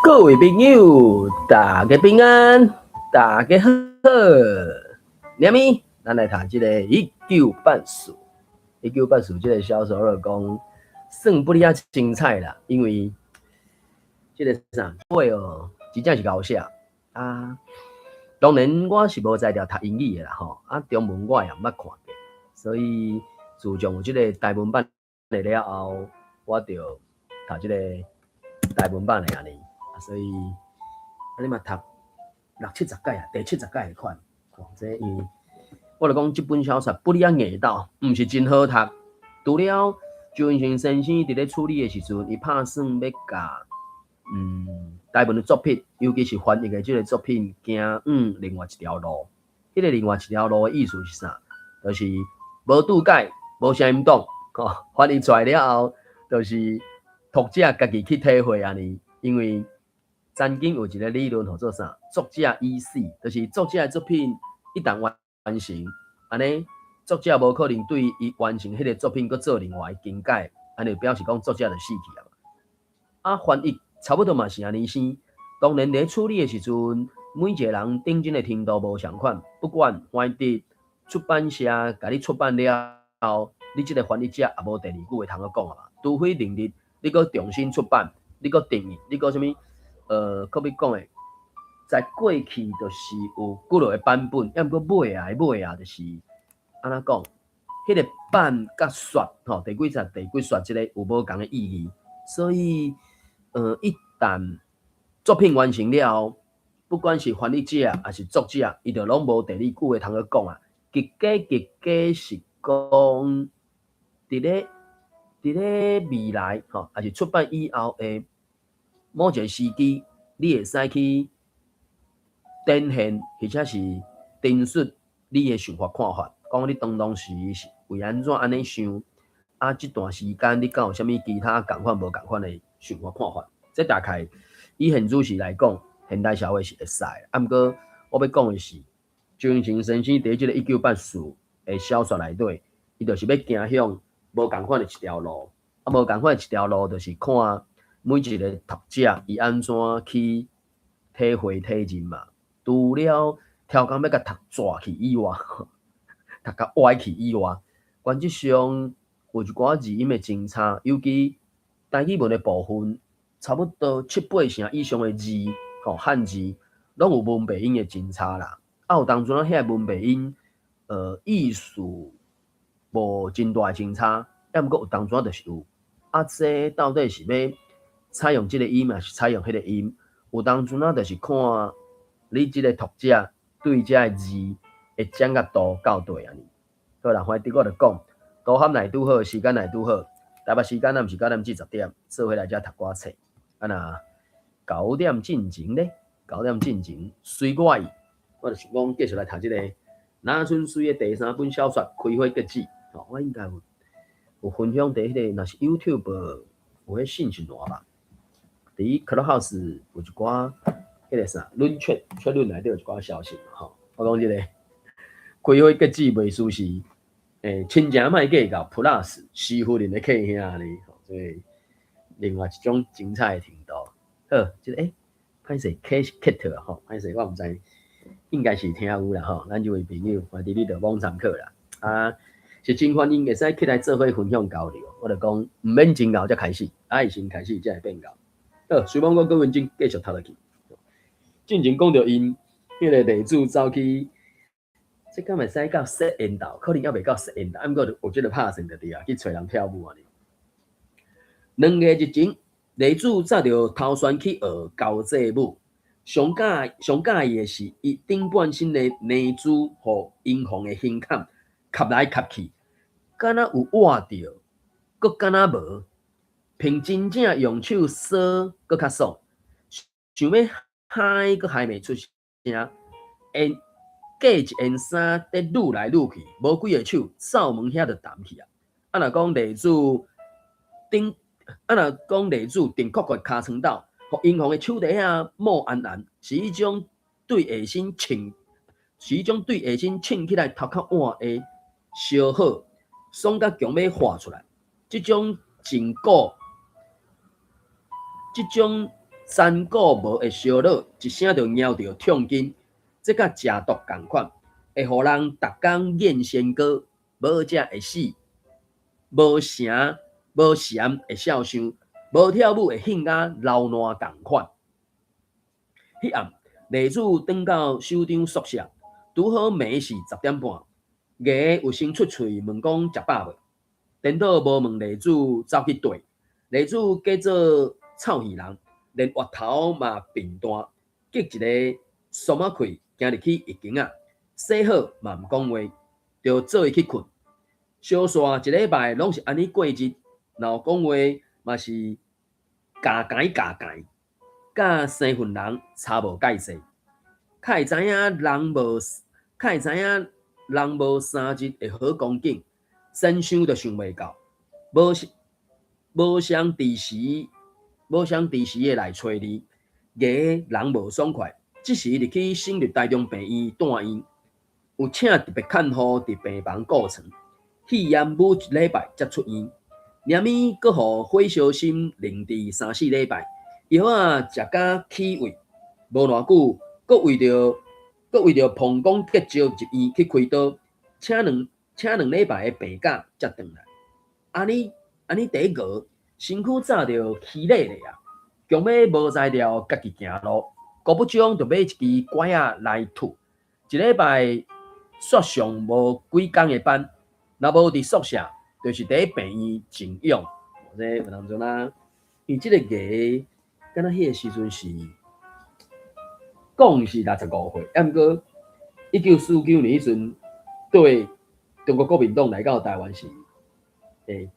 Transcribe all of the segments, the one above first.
各位朋友，大家平安，大家好。念咪，咱来谈这个1984。1984这个销售热讲，算不哩啊精彩啦，因为这个啥会哦，真正是搞笑啊。当然我是无在条读英语的啦吼，中文我也毋捌看过，所以自从有这个台文版来了后，我就读这个台文版的安尼。所以，你嘛读60-70届啊，第70届的款，这因为我就讲这本小说不哩啊硬到，毋是真好读。除了周文成先生伫咧处理的时阵，伊拍算要甲台湾的作品，尤其是翻译的这个作品，行另外一条路。迄个另外一条路的意思是啥？就是无注解，无啥音动，翻译出来了后，就是读者家己去体会安尼，因为。曾经有一个理论叫做啥？作者已死，就是作者的作品一旦完成，安尼作者无可能对伊完成迄个作品，佮做另外更改，安尼表示讲作者就死去啊。翻译差不多嘛是安尼生。当然咧处理的时阵，每一个人顶真的程度无相款，不管翻译出版社甲你出版了后，你这个翻译者也无第二句话通去讲啊嘛。除非另日你佮重新出版，你佮定义，你佮什么？可比讲诶，在过去就是有几落个版本，要毋过尾啊，就是安怎讲？迄个版甲刷吼，第几刷即个有无共诶意义？所以一旦作品完成了后，不管是翻译者还是作者，伊就拢无第二句话通去讲啊。结果是讲，伫咧未来吼，还是出版以后诶。某一个时机，你会使去展现，或者是陈述你的想法看法。讲你当时是为安怎安尼想，这段时间你敢有啥物其他共款无共款的想法看法？这大概以现主时来讲，现代社会是会使的。毋过我要讲的是，周文成先生伫即个1984的小说内底，伊就是要行向无共款的一条路。无共款的一条路，就是看。每一个读者伊安怎去体会体认嘛？除了超工要甲读拽去以外，读甲歪去以外，原则上有一寡字音的真差，尤其台语文的部分，差不多7-8成以上的字，汉字拢有文白音的真差啦。有当中遐文白音，意思无真大的真差，要毋过有当中就是有。这到底是要？采用这个音还是采用迄个音？有当阵啊，就是看你这个读者对这个字的掌握度到对安尼。好啦，反正我就讲，都喊来拄好，时间来拄好。台北时间毋是9点至10点，做回来遮读寡册。那9点进前咧，9点进前随我意，我就是讲继续来读这个拿春水的第3本小说《开花结子》。我应该有分享伫迄个，若是 YouTube 有迄信息栏吧。伫 Clubhouse 有一寡迄个啥论圈论内底有一寡消息嘛我讲即个开花结子袂输是亲情卖计较 Plus 师傅人的客兄呢，所以另外一种精彩的程度。好，即个歹势 Kate 歹势我毋知，应该是听有啦咱这位朋友，反正你着网参考啦是真欢迎会使起来做伙分享交流。我着讲毋免真后才开始，先开始才会变到。随便我讲文章继续读落去。进前讲到因迄个地主走去，这敢会使到实验岛，可能还袂到实验岛，毋过有即个拍算就对啊，去找人跳舞安尼。2个日前，地主早着偷选去学交际舞，上介意的是，伊顶半身的泥珠互银行的胸坎吸来吸去，敢若有活着，阁敢若无。凭真正用手扫，阁较爽。想要嗨，阁嗨袂出声。隔一件衫，在愈来愈去，无几个手，灶门遐就淡去啊。若讲地主顶确确尻川斗，互银行的手底下冒暗暗，是一种对下身穿起来头壳晚的烧好，爽甲强要画出来。这种真古。这种三个无会烧脑，一声就咬着痛经，这甲食毒共款，会互人逐工厌仙果，无食会死，无声无咸会笑伤，无跳舞会兴甲流烂共款。迄暗，丽子转到首长宿舍，拄好暝是10点半，爷有先出喙问讲食饱无？颠倒无问丽子走去綴，丽子假做臭耳人，连额头嘛变大，结一个苏马气行入去浴间啊，洗好嘛毋讲话，就做伊去困。小煞一礼拜拢是安尼过日，若有讲话嘛是加改，甲生份人差无介细。较会知影人无3日会好光景，真想都想袂到，无相伫时的来找你，爷人无爽快，即时入去省立台中病院住院，有请特别看护伫病房顾床，肺炎每一礼拜才出院，连咪阁互火烧心冷治3-4礼拜，药啊食甲起胃，无偌久，阁为着膀胱结石入院去开刀，请两礼拜的病假才转来。安尼第一个身躯早就虚累咧啊，强要无才调家己行路，顾不中就买一支拐仔来吐，一礼拜煞上无几工的班，若无伫宿舍，就是伫病院静养。或者有当阵啊，伊即个艺，敢若迄个时阵是讲是65岁，毋过1949年迄阵对中国国民党来到台湾是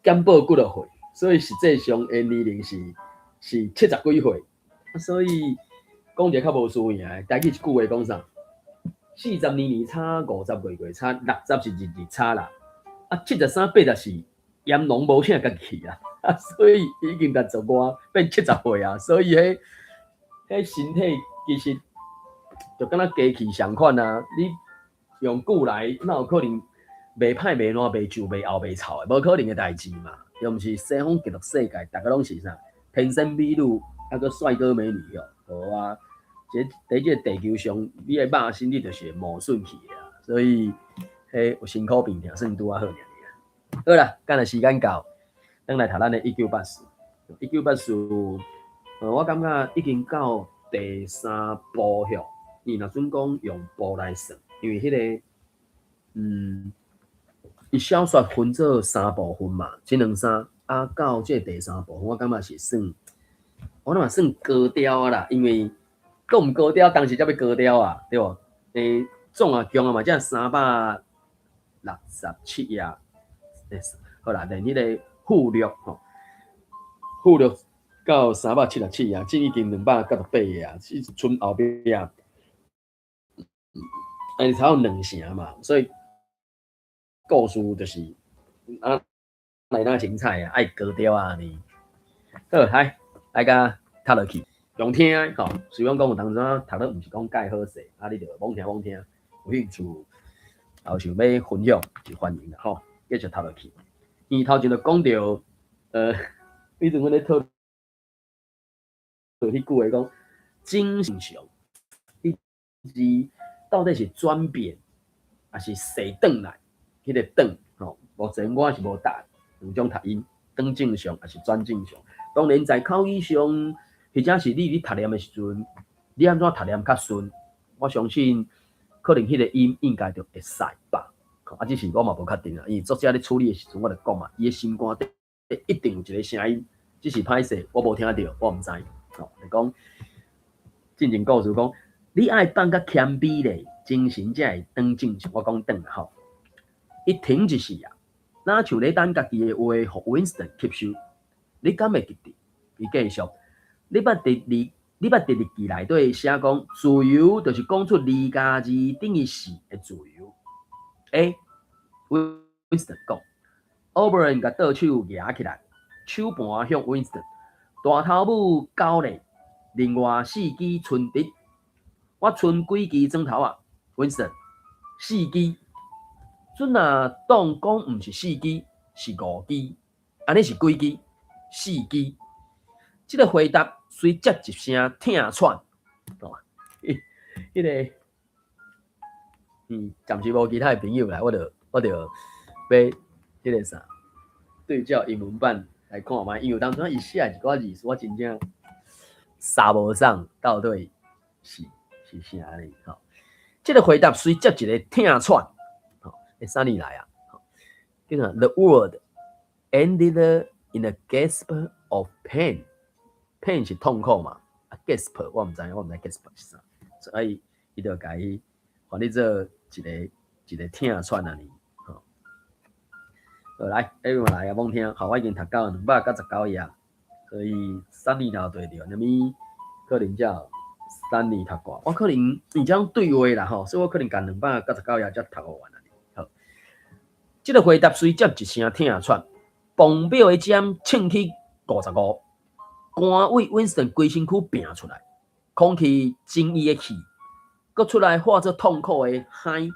减保几落岁，所以实际上的年龄是70几岁，所以讲一个较无输赢的，台语一句话讲啥？40年差，50月差，60是日差啦，啊73、84阎王无请家己去啦，所以已经65变70岁啊，所以迄身体其实就敢若机器相款啊，你用久来，哪有可能袂歹、袂烂、袂皱、袂后、袂臭的？无可能的代志嘛！又毋是西方极乐世界，逐个拢是啥天生美女，啊个帅哥美女哦，无啊！伫即个地球上，你的肉身你就是磨损去啊，所以迄有辛苦病痛算拄啊好尔。好啦，今日时间到，等来读咱的1984。1984，我感觉已经到第3部了。伊若准讲用部来算，因为迄个，伊小说分做3部分嘛，这两三啊到这第3部分，我感觉是算，我感觉算高调啊啦，因为讲毋高调，当时才要高调啊，对无？总啊强啊嘛，才367啊，好啦，连迄个附录吼，附录到377啊，即已经298啊，是剩后壁啊。才有2成嘛，所以故事就是来那精彩啊，爱高调啊你。好，来甲读落去，用听吼。虽然讲有当阵读了，毋是讲介好势，你着罔听，有兴趣后想要分享就欢迎啦吼，继续读落去。伊头前就讲到，迄阵阮咧讨论迄句话讲，精神上，迄字到底是转变，还是洗转来？迄个转吼，目前我是无答两种读音，转正常还是转正常？当然在口语上，或者是你读念的时阵，你安怎读念较顺？我相信可能迄个音应该就会使吧。啊，只是我嘛无确定啊，因为作者咧处理的时阵，我就讲嘛，伊的心肝底一定有一个声音，只是歹势，我无听到，我毋知。吼，就讲进前故事讲，你爱放较谦卑咧，精神才会转正常。我讲转吼，伊停一时啊，若像咧等家己的话，互 Winston 吸收，你敢会记得？伊继续，你捌伫日记内底写讲，自由就是讲出离家字等于是的自由。Winston 讲 ，Oberon 甲倒手举起来，手盘向 Winston， 大头母狗咧，另外4支春笛，我剩几支砖头啊 ？Winston， 4支，准啊，当讲毋是4支，是5支，安尼是几支？4支。这个回答随接一声疼喘，哦，迄个，暂时无其他的朋友来，我着要迄个啥对照英文版来看嘛，因为当初伊写一寡字，我真正查无上到底是啥呢？吼，这个回答随接一个疼喘，吼，啥字来啊？叫做 The word ended in a gasp of pain。pain 是痛苦嘛，gasp 我唔知 gasp 是啥，所以伊就甲伊换你做一个疼喘啊呢。好，来，下面来啊，望听，好，我已经读到299页，所以3年头对着，那么可能才3年读过，我可能你这样对话啦吼，所以我可能甲299页才读完啊。好，这个回答随接一声疼喘，磅表的针称起55。汗为 Winston 规身躯拼出来，空气精伊的气，搁出来化作痛苦的嗨，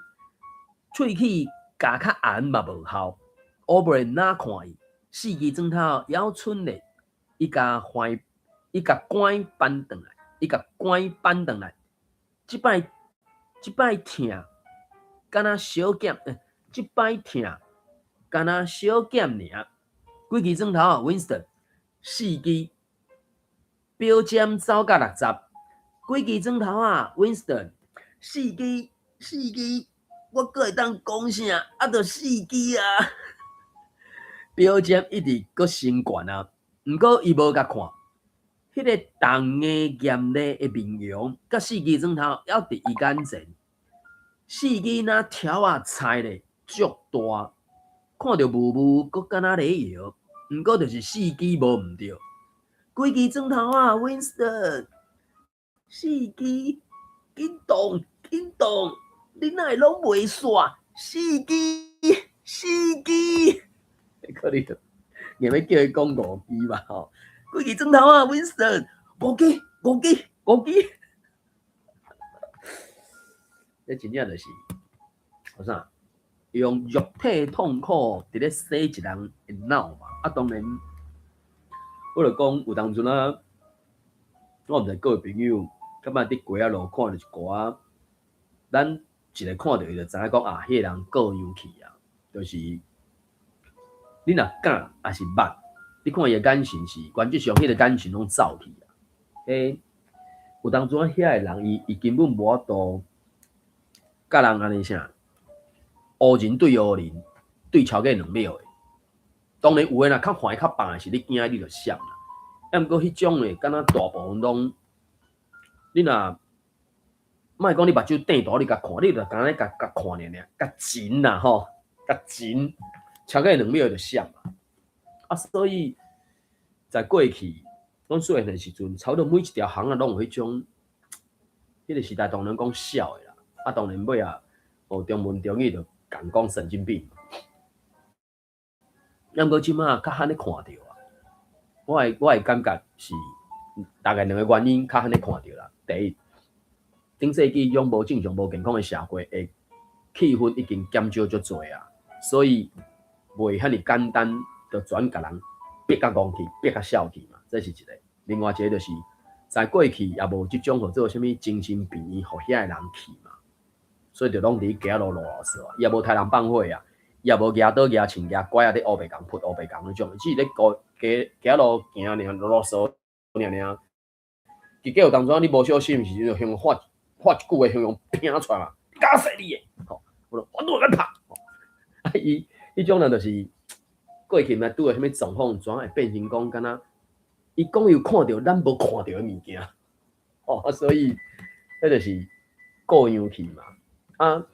喙齿加较红嘛无效。O'Brien 哪看伊4支砖头还剩咧，伊甲拐扳转来，即摆疼，敢若小减，即摆疼，敢若小减尔。几支砖头啊 ，Winston 4支。标针走到60，几支砖头啊 ，Winston， 4支，我阁会当讲啥？啊，着4支啊！标针一直阁升悬啊，毋过伊无甲看，迄个重的严厉的面容，甲4支砖头还伫伊眼前，4支那条啊菜咧足大，看着雾雾，阁敢若咧摇，毋过着是4支无毋对。几支砖头啊 ，Winston， 4支，紧动，你哪会拢袂煞？4支，可能着，硬要叫伊讲5支吧吼。几支砖头啊 ，Winston， 5支，这真正就是好啥？用肉体痛苦伫咧洗一人的脑嘛。啊，当然。我就讲有当阵啊，我毋知各位朋友，感觉伫街仔路看到一寡，咱一个看到伊就知影讲啊，迄个人过样气啊，就是你若敢还是捌，你看伊的眼神是，原则上迄个眼神拢走去啊。有当阵啊，遐个人伊根本无法度，甲人安尼啥，乌人对乌人，对超过2秒的。当然有诶，若较坏较棒诶是你惊你就闪啦。啊，毋过迄种诶，敢若大部分拢，你若莫讲你目睭瞪大，你甲看，你就敢若甲看尔，甲真啦吼，甲真，超过2秒就闪嘛。啊，所以在过去，阮细汉诶时阵，差不多每一条巷啊，拢有迄种，迄个时代当然讲笑诶啦。啊，当然尾啊，中文中语就共讲神经病。毋过即马较罕咧看到啊，我诶感觉是大概2个原因较罕咧看到啦。第一，顶世纪种无正常、无健康诶社会，诶气氛已经减少足侪啊，所以袂遐尼简单就转甲人逼甲戆去、逼甲笑去嘛，这是一个。另外一个就是在过去也无即种叫做啥物精神病院，互遐个人去嘛，所以就拢伫街路路说啊，也无杀人放火啊。也无举刀、举枪、举拐啊！伫乌白共扑乌白共迄种，只是咧街路行尔，啰嗦尔。结果有当初你无小心时，就向发一句话，向用拼出来嘛，搞死你诶！吼，我都来拍。啊，伊种人就是过去嘛，拄着啥物状况，怎会变成讲敢若伊讲有看到咱无看到诶物件，哦，所以迄就是过样去嘛。啊，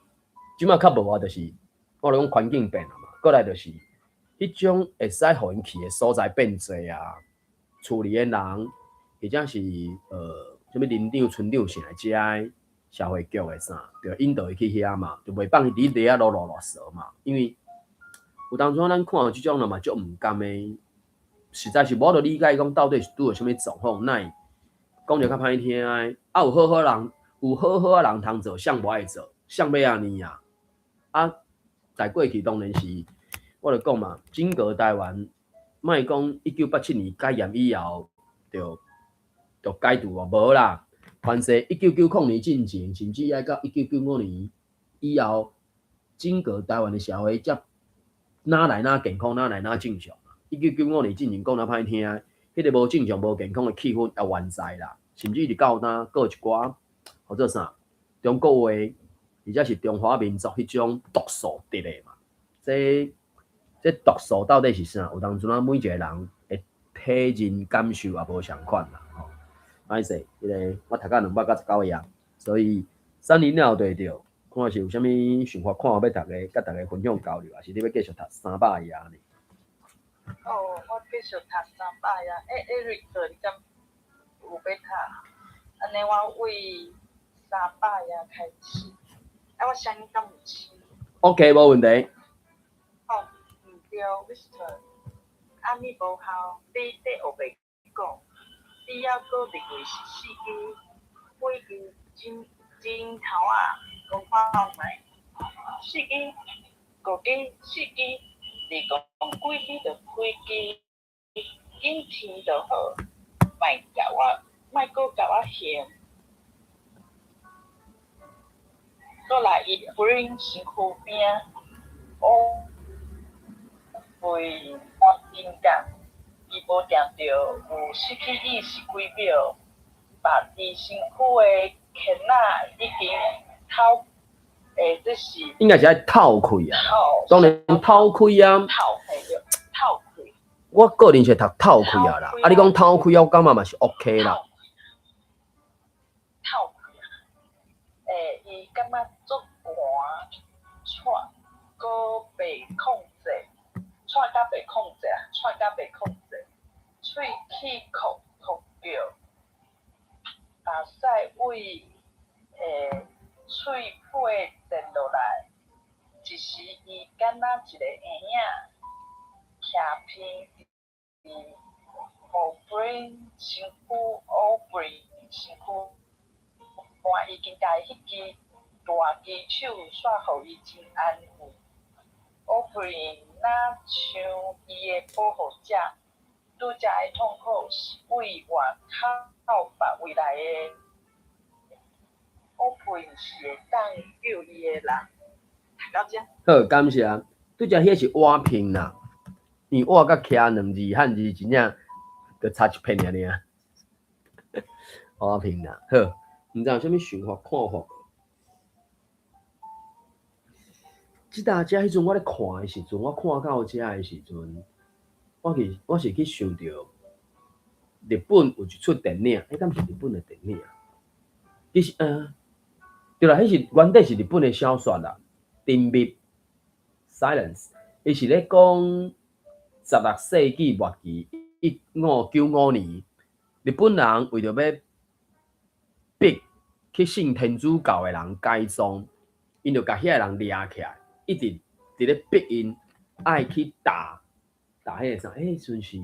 即马较无啊，就是。我讲环境变了嘛，过来就是迄种会使互因去的所在变侪啊，处理的人，或者是什么林长、村长是来遮的社会局的啥，就引导伊去遐嘛，就袂放伊伫地啊啰嗦嘛。因为有当初咱看到即种人嘛，足毋甘的，实在是无得理解讲到底是拄着什么状况，哪会讲着较歹听的。啊，有好好啊人通做，谁无爱做，谁要安尼啊？啊！在过去当然是，我就讲嘛，整个台湾，莫讲1987年戒严以后，就就解除哦，无啦。凡是1990年进前，甚至要到1995年以后，整个台湾的社会才哪来哪健康，哪来哪正常。1995年进前讲哪歹听，迄个无正常、无健康的气氛也完在啦，甚至是到哪有一寡或者啥中国话，或者是中华民族迄种毒素得的嘛。这毒素到底是啥？有当阵啊，每一个人的体认感受也无相款啦。吼，歹势，迄个我读到299页，所以30了对着，看是有啥物想法，看我要大家甲大家分享交流，还是你要继续读300页呢？哦，我继续读300页。Eric，你敢有要读？安尼我为300页开始。我声音敢有清 ？OK， 无问题。哦，毋对 ，Mr。暗暝无效，你学袂讲，你还阁认为是4支火球真头啊？讲看卖，4支、5支、4支，你讲几支就开机，紧天就好，莫阁甲我嫌。过来伊 bring 身躯边，为我紧感，伊无定着有失去意识几秒，把伫身躯的牵仔已经透，这是应该是爱透开啊，当然透开啊。透开。我个人是读透开啊啦，你讲透开，我感觉嘛是 OK 啦。透开，伊感觉足寒，喘，阁袂控制。喘甲袂控制啊，喘甲袂控制，喙齿哭叫，目屎位喙皮沉落来，一时伊敢若一个婴仔，徛偏伫后背身躯，后背身躯，换已经家迄支大支手煞互伊真安慰。后背若像伊的保护者，拄则的痛苦是为外口别未来的后背是会当救伊的人。读到这。好，感谢。拄则迄是瓦片啦，因为瓦甲徛2字汉字真正就差一片尔尔。瓦片啦，好，毋知有啥物想法看法？即搭遮迄阵我咧看的时阵，我看到遮的时阵，我是去想到日本有一出电影，敢是日本的电影啊？其实对啦，迄是原底是日本的小说啦，沉默 silence， 伊是咧讲16世纪末期1595年，日本人为着要逼去信天主教的人改宗，因就甲遐人掠起来。一直伫咧逼因爱去打迄个啥？迄阵是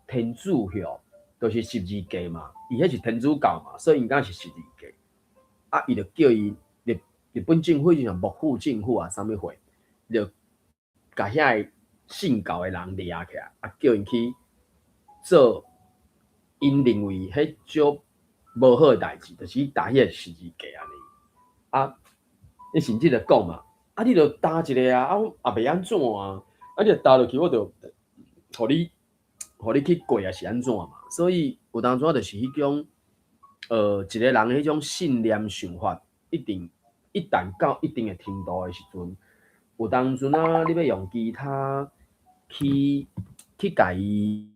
天主教，就是十字架嘛。伊迄是天主教嘛，所以应该是十字架。啊，伊就叫伊日本政府就像幕府政府啊，啥物货，就甲遐个信教的人掠起来，啊，叫因去做因认为迄种无好的代志，就是去打迄个十字架安尼。啊，你甚至就讲嘛。啊！你著打一个啊，也袂安怎啊？啊！你打落去，我著互你去过啊，是安怎嘛？所以有当阵就是迄种一个人迄种信念想法，一旦到一定的程度的时阵，有当阵啊，你要用其他去甲伊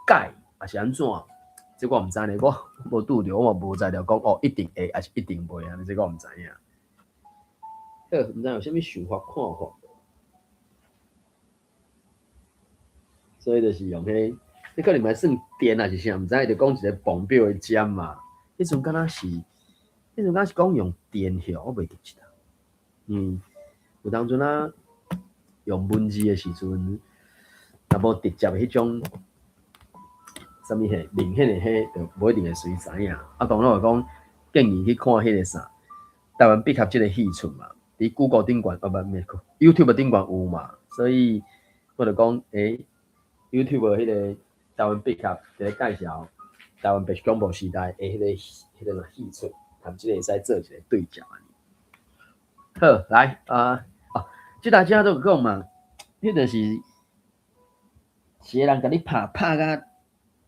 改，还是安怎？这我毋知呢，我无拄着，我无知着讲哦，一定会还是一定袂安尼，这我毋知影。毋知有啥物想法看法，所以就是用迄，你可能嘛算电还是啥，毋知就讲一个磅表的针嘛。迄阵敢若是讲用电hiệu，我袂记起啦。有当阵啊，用文字的时阵，若无直接迄种啥物迄明显的迄，就无一定会随知影。啊，当然就讲建议去看迄个啥，台湾必合即个戏出嘛。伫 Google 顶悬，YouTube 顶悬有嘛，所以我就讲，YouTube 迄个台湾笔卡在介绍台湾白恐怖时代的迄个戏出，他们即个会使做一个对照安尼。好，来即大家都有讲嘛，迄就是是个人甲你拍甲，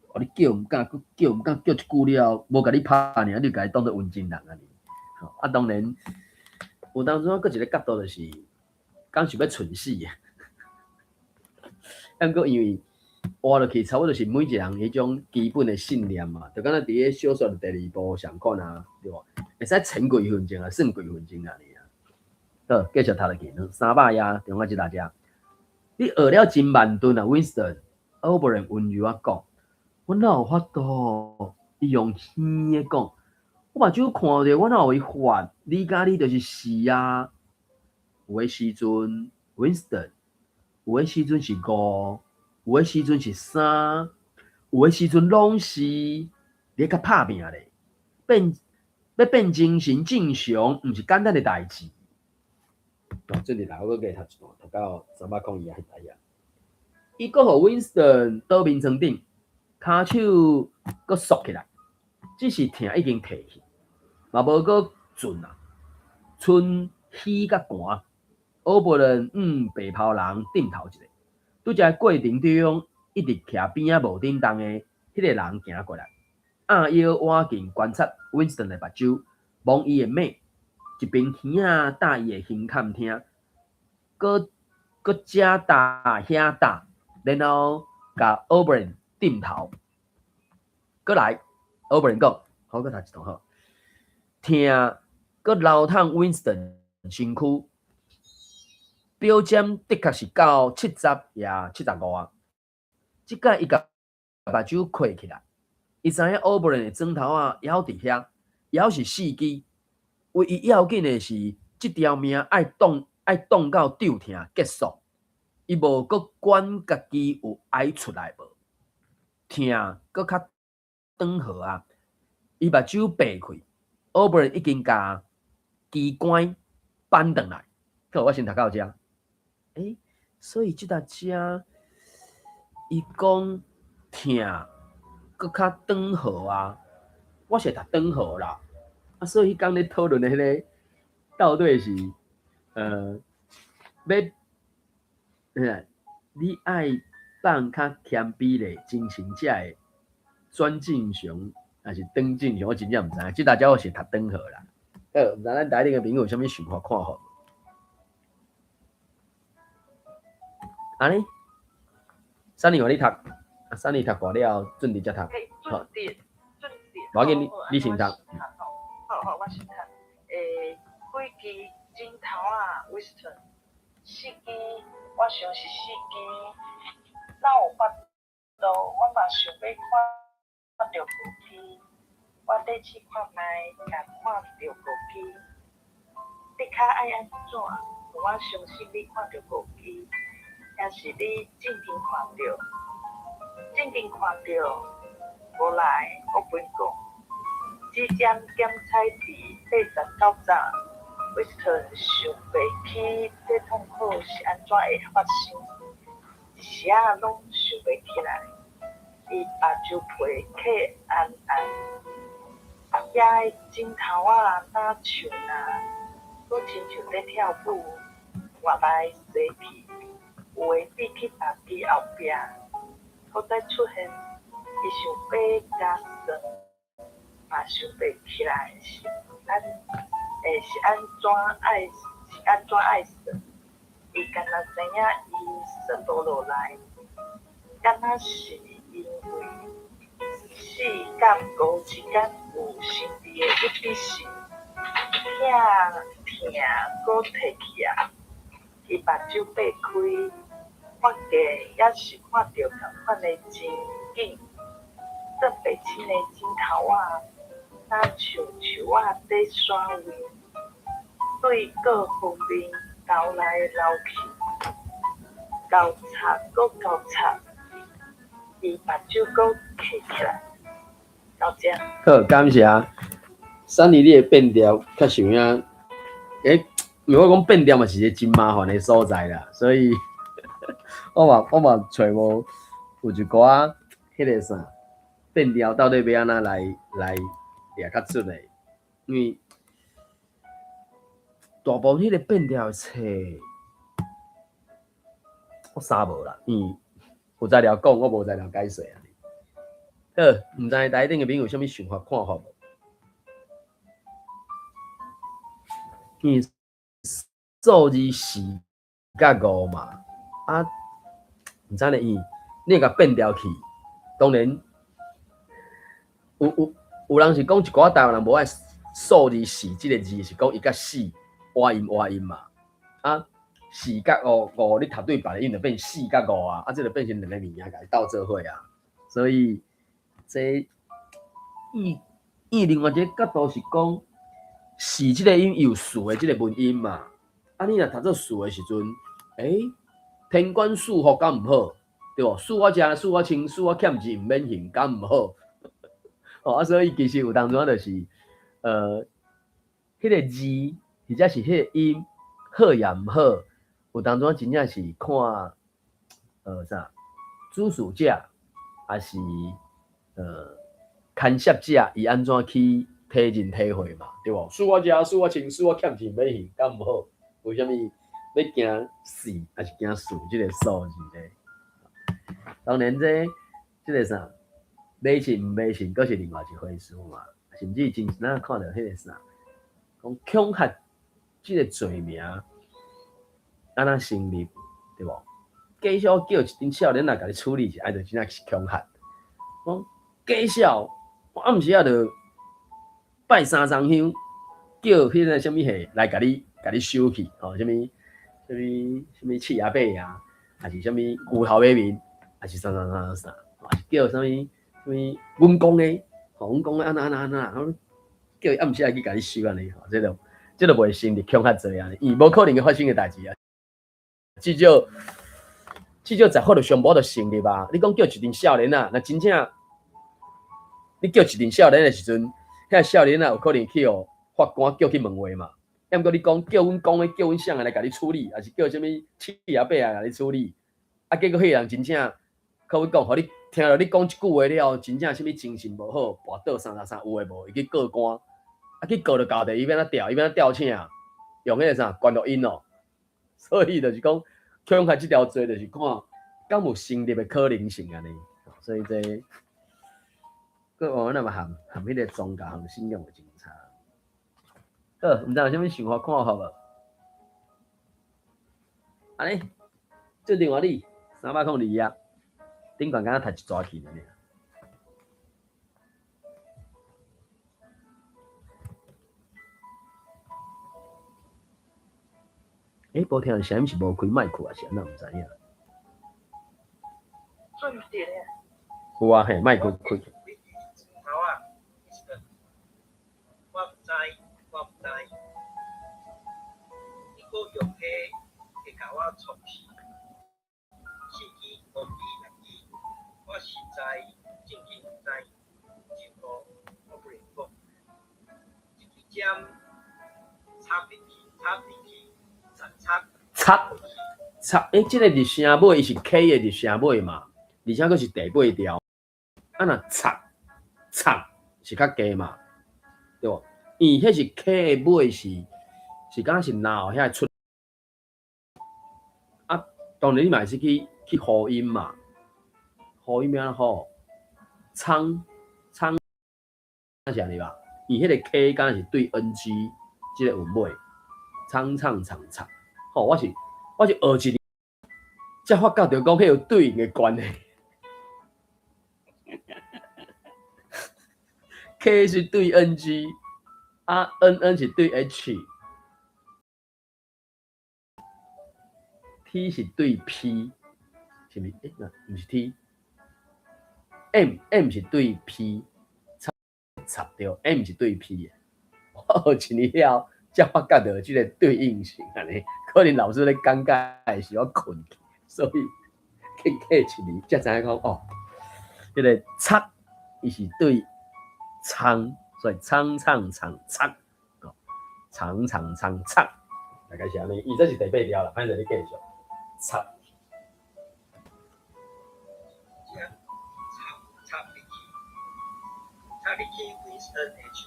互你叫毋敢，佫叫毋敢，叫一句了，无甲你拍尔，你就甲伊当做温情人安尼。当然有当中佫一个角度就是，讲想要存死啊。毋过因为活落去，差不多就是每一个人迄种基本的信念嘛，就敢若伫咧小说第2部上看啊，对无？会使潜几分钟啊，算几分钟啊，尼啊。好，继续读落去，300页，中间一大只。你学了真慢顿啊 ，Winston。Oberyn 温柔啊讲，我哪有法度？伊用耳的讲，我目睭看着，我哪有法？你甲你就是是啊。有诶时阵 ，Winston， 有诶时阵是5，有诶时阵是3，有诶时阵拢是咧甲拍拼咧，要变精神正常，毋是简单诶代志。这里来我给他读到300页迄大页。伊阁互 Winston 倒面床顶，骹手阁缩起来，只是疼已经退去，嘛无阁准啊，剩虚甲寒。Oberyn 白袍人顶头一个，拄则过程中一直徛边仔无叮当诶，迄个人行过来，腰弯近观察 Winston 诶目睭，望伊诶妹，一边耳仔搭伊诶胸坎听，阁遮搭遐搭。然后甲 Oberyn 点头，过来 Oberyn 讲，好，搁读一段好，听，搁流淌 Winston 身躯，表针的确是到70也75啊。即摆伊甲目睭开起来，伊知影 Oberyn 的砖头啊，还伫遐，还是4支。唯一要紧的是，即条命爱挡到抽疼结束。伊无阁管家己有爱出来无，疼阁较长好啊！伊目睭闭开 ，Oberyn 已经甲机关扳转来。好，我先读到遮。所以即搭遮，伊讲疼阁较长好啊！我是读长好啦。所以刚咧讨论的迄个到底是要。你爱放较谦卑咧，精神者的转正常还是长正常？我真正毋知影，即大家我是读长好啦。毋知咱台顶的朋友有啥物想法看法？安尼，Sunny 话你读，Sunny 读过了，准弟才读。好，准弟。无要紧，你先读。好，我先读。几支枕头啊 ，Winston， 4支。我想是4支，哪有法度？我嘛想要看到5支，我得去看卖，甲看到5支。你较爱安怎？我相信你看到5支，也是你正经看到。正经看到，无来我本讲，即点检彩伫89站。Winston 想袂起这痛苦是安怎会发生，一时仔拢想袂起来。伊目睭皮刻暗暗，后壁的枕头啊打唱啊，佫亲像在跳舞，外来西去，有诶比去后支后壁，搁再出现，伊想要加算，嘛想袂起来是是安怎爱算？伊敢若知影伊算无落来，敢若是因为4到5之间有身边的一笔事，疼搁提起啊！伊目睭擘开，发觉也是看到同款的情景，正白青的枕头啊，那像树啊在刷位。对各方面流来流去，交叉搁交叉，伊目睭搁起起来，到这。好，感谢。Sunny 你的变调较像影，因为我讲变调嘛是一个真麻烦的所在啦，所以我嘛找无有一寡迄个啥变调到底要安怎来掠较准诶？因为大部分迄个变调诶册，我啥无啦，有材料讲，我无材料解说啊。好，毋知台顶诶朋友有啥物想法看法无？数字4甲5嘛，啊，毋知呢你甲变调去，当然有人是讲一寡台湾人无爱数字4即个字，是讲伊甲4歪音嘛，啊4甲5你读对别个音就变4甲5啊，即就变成两个物件甲伊斗做伙啊，所以这以另外一个角度是讲4即个音有4的即个文音嘛，啊你若读做4的时阵，天官赐福敢毋好，对无？赐我食，赐我穿，赐我欠钱，毋免还，敢毋好？所以其实有当中就是迄个字或者是迄个音好也毋好，有当中真正是看啥主事者还是牵涉者伊安怎去体认体会嘛，对无？赐我食，赐我穿，赐我欠钱，免还，敢毋好？为虾米要惊4还是惊4即个数字咧？当然这个啥？买信毋买信，佫是另外一回事嘛。甚至真咱看到迄个啥，讲恐吓即个罪名，安怎成立，对无？假小叫一阵少年来甲你处理一下，就真正是恐吓。讲假小，我暗时啊就拜3炷香，叫迄个啥物货来甲你收去，啥物七爷八啊，还是啥物牛头马面，还是啥，还是叫啥物？阮讲诶，阮讲安那，叫伊暗时来去甲你收安尼，这就袂成立恐吓罪啊，伊无可能会发生诶代志啊。至少十法律上无就成立啊。你讲叫一阵少年啊，若真正你叫一阵少年诶时阵，遐少年啊有可能去法官叫去问话嘛。要毋过你讲叫阮讲诶，叫阮啥来甲你处理，还是叫啥物七爷八啊甲你处理？啊，结果迄人真正可以讲，互你听到你讲一句话了，真正啥物精神无好，跋倒啥有诶无？伊去告官，啊去告就搞得伊变仔调请，用迄个啥关录音哦。所以就是讲，恐吓即条罪就是看敢有成立诶可能性安尼。所以这个我那么含迄个宗教和信仰诶真差。好，毋知有啥物想法看法无？安尼，做电话哩302啊，顶悬敢若读一抓去了呢。无听声音是无开麦克啊？是安怎毋知影？准点咧。有啊，嘿，麦克开。头啊，我毋知，你个用迄会甲我创气，4支、5支、6支，我实在正经毋知，结果我不能讲，一支针插进去，插，即个日声尾伊是 K 的日声尾嘛，而且佫是第8条，啊若插是较低嘛，对无？伊迄是 K 的尾是敢若是闹遐出，啊，当然你嘛是去呼音嘛，呼音要好，苍是安尼吧？伊迄个 K 敢若是对 NG 即个韵尾，苍，吼，我是学一年，才发觉着讲迄有对应的关系。K 是对 NG， 啊 NN 是对 H，T 是对 P， 是毋是？毋是 T，M 是对 P， 插对 M 是对 P 的。我学一年了，才发觉到即个对应性安尼。可能老师咧讲解的时候困去，所以去一年才知影讲哦，迄个插伊是对苍，所以苍插，长插，大概是安尼。伊这是第8条啦，反正你继续插。你去Winston 的手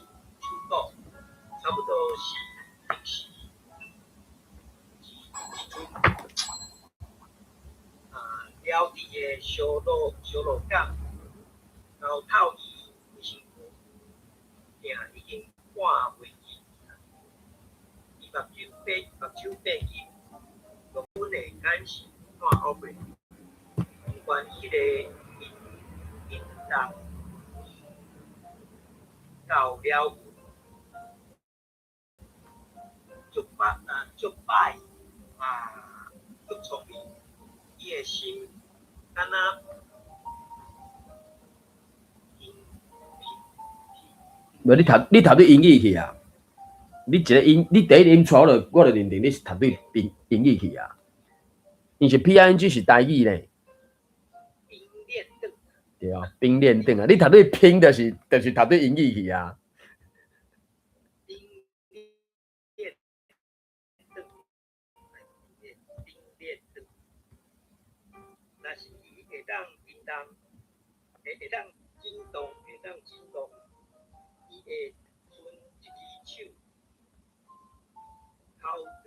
果，差不多是平时一阵了伫的小路港，然后透伊的身躯，定已经看袂见，伊目睭变金，原本的眼神看后背，不管迄个引导到了足摆足聪明，伊的心敢若无你读对英语去啊？你第一音出我就认定你是读对英语去啊。因是 PING 是台语呢。冰练灯。对啊，冰练灯啊！你读对拼就是读对英语去啊。冰练灯，冰练灯，若是伊会当叮当，会当震动，伊会伸一只手，靠住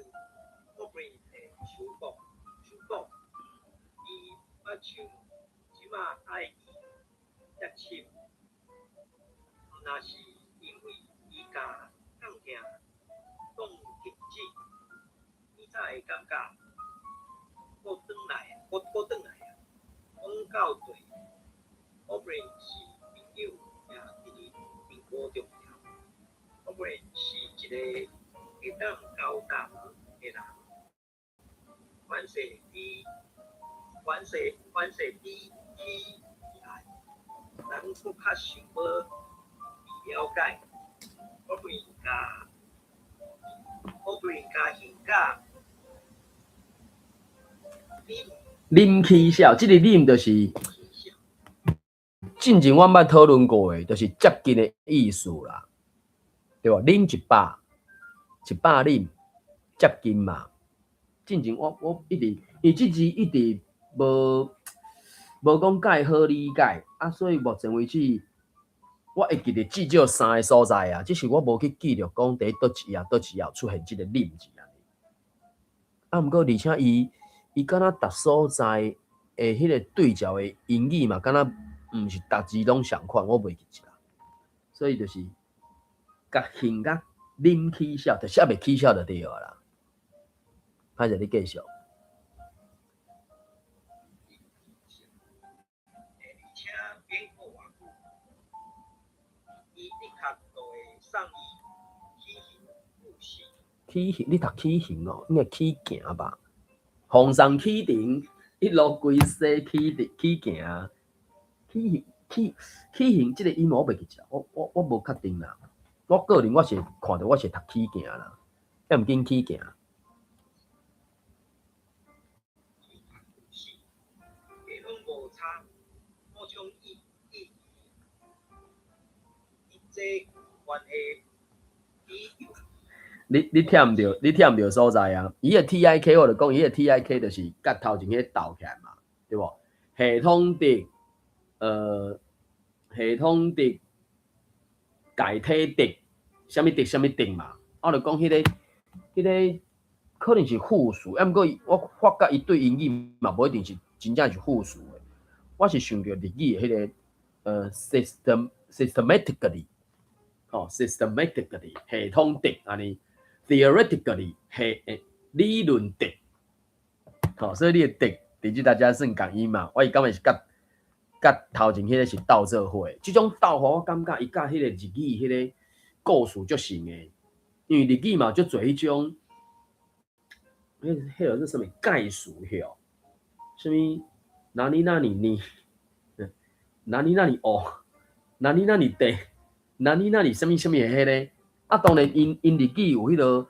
后边的手部，伊目睭即马爱接深，若是因为伊甲杠镜讲停止，伊才会感觉我转来啊，讲到对，后边是朋友也伫并无重要，后边是一个会当交谈的人，凡事比起来，人佫较想要了解，后边甲性格。啉起笑，即个啉就是进前我捌讨论过的，就是接近的意思啦，对吧？啉100啉，接近嘛。进前我一直，因为即字一直无讲介好理解啊，所以目前为止，我会记得至少3个所在啊，只是我无去记录讲伫倒一页出现即个啉字啊。啊，毋过而且伊敢若逐所在的迄个对照的英语嘛，敢若毋是逐字拢相款，我袂记起来。所以就是甲性格啉起笑，就写袂起笑就对啊啦。歹势，你继续。起行，你读起行哦，应该起行吧？风霜起程，一路归西起行。起行，即个音我袂记着，我无确定啦。我个人我是看到我是读起行啦，要毋紧起行。你忝着所在啊！伊个 TIK 我就讲，伊个 TIK 就是甲头前迄斗起来嘛，对无？系统的解体的，什么的嘛？我就讲迄个可能是复数，毋过我发觉伊对英语嘛，无一定是真正是复数的。我是想着日语的迄个systematically 系统的安尼 theoretically 理论的，所以你的的伫即大家算共音嘛？我伊感觉是甲头前迄个是斗做伙，即种斗法我感觉伊甲迄个日语迄个故事足像的，因为日语嘛足侪迄种，迄个是什么概述吼？什么哪里你，哪里哦，哪里地，哪里什么的迄个，啊当然因日语有迄个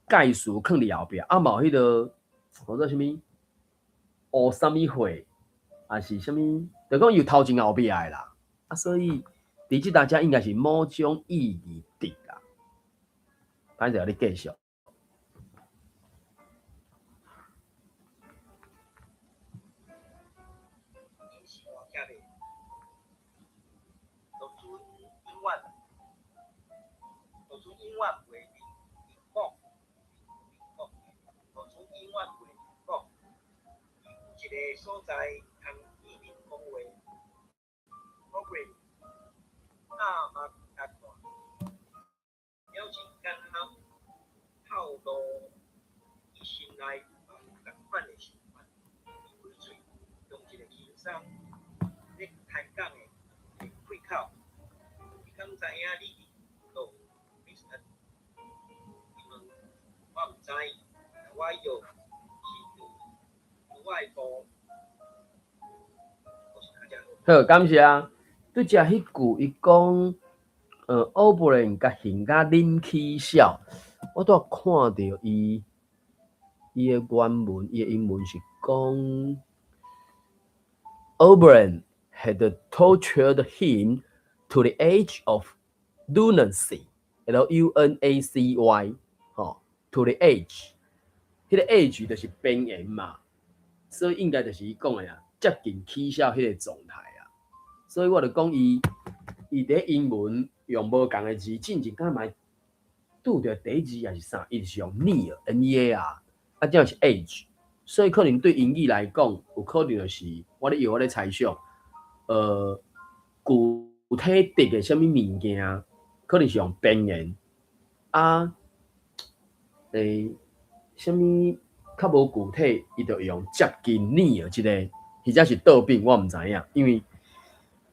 概述放伫后壁，啊嘛有迄个或者什么学什么会，还是什么，就讲有头前后壁的啦，啊所以伫即大家应该是某种意义的啦，歹势，你继续。就准永远，就准永远袂离讲，就准永远袂离讲。有一个所在通见面讲话，我袂大目大看，表情敢若透露伊心内嘛有共款的想法。伊开嘴用一个轻松咧开讲的开口，伊敢知影你有 business？ 伊问我毋知，我有是有外部，我是哪只？好，感谢啊。对只迄句，伊讲，Oberlin 甲形甲恁起笑，我拄看到伊的原文，伊的英文是讲 Oberlin had tortured him to the edge of lunacy, Lunacy， to the edge， 迄个 edge 就是边缘嘛，所以应该就是伊讲的啊，接近起笑迄个状态啊。所以我就讲伊伫英文用无共的字，进前敢嘛拄着第一字也是啥，伊就是用 near， 啊，这样是 age， 所以可能对英语来讲，有可能就是我咧猜想，具体的个什么物件，可能是用边缘啊，什么较无具体，伊就用接近 near 即个，或者是倒变，我毋知影，因为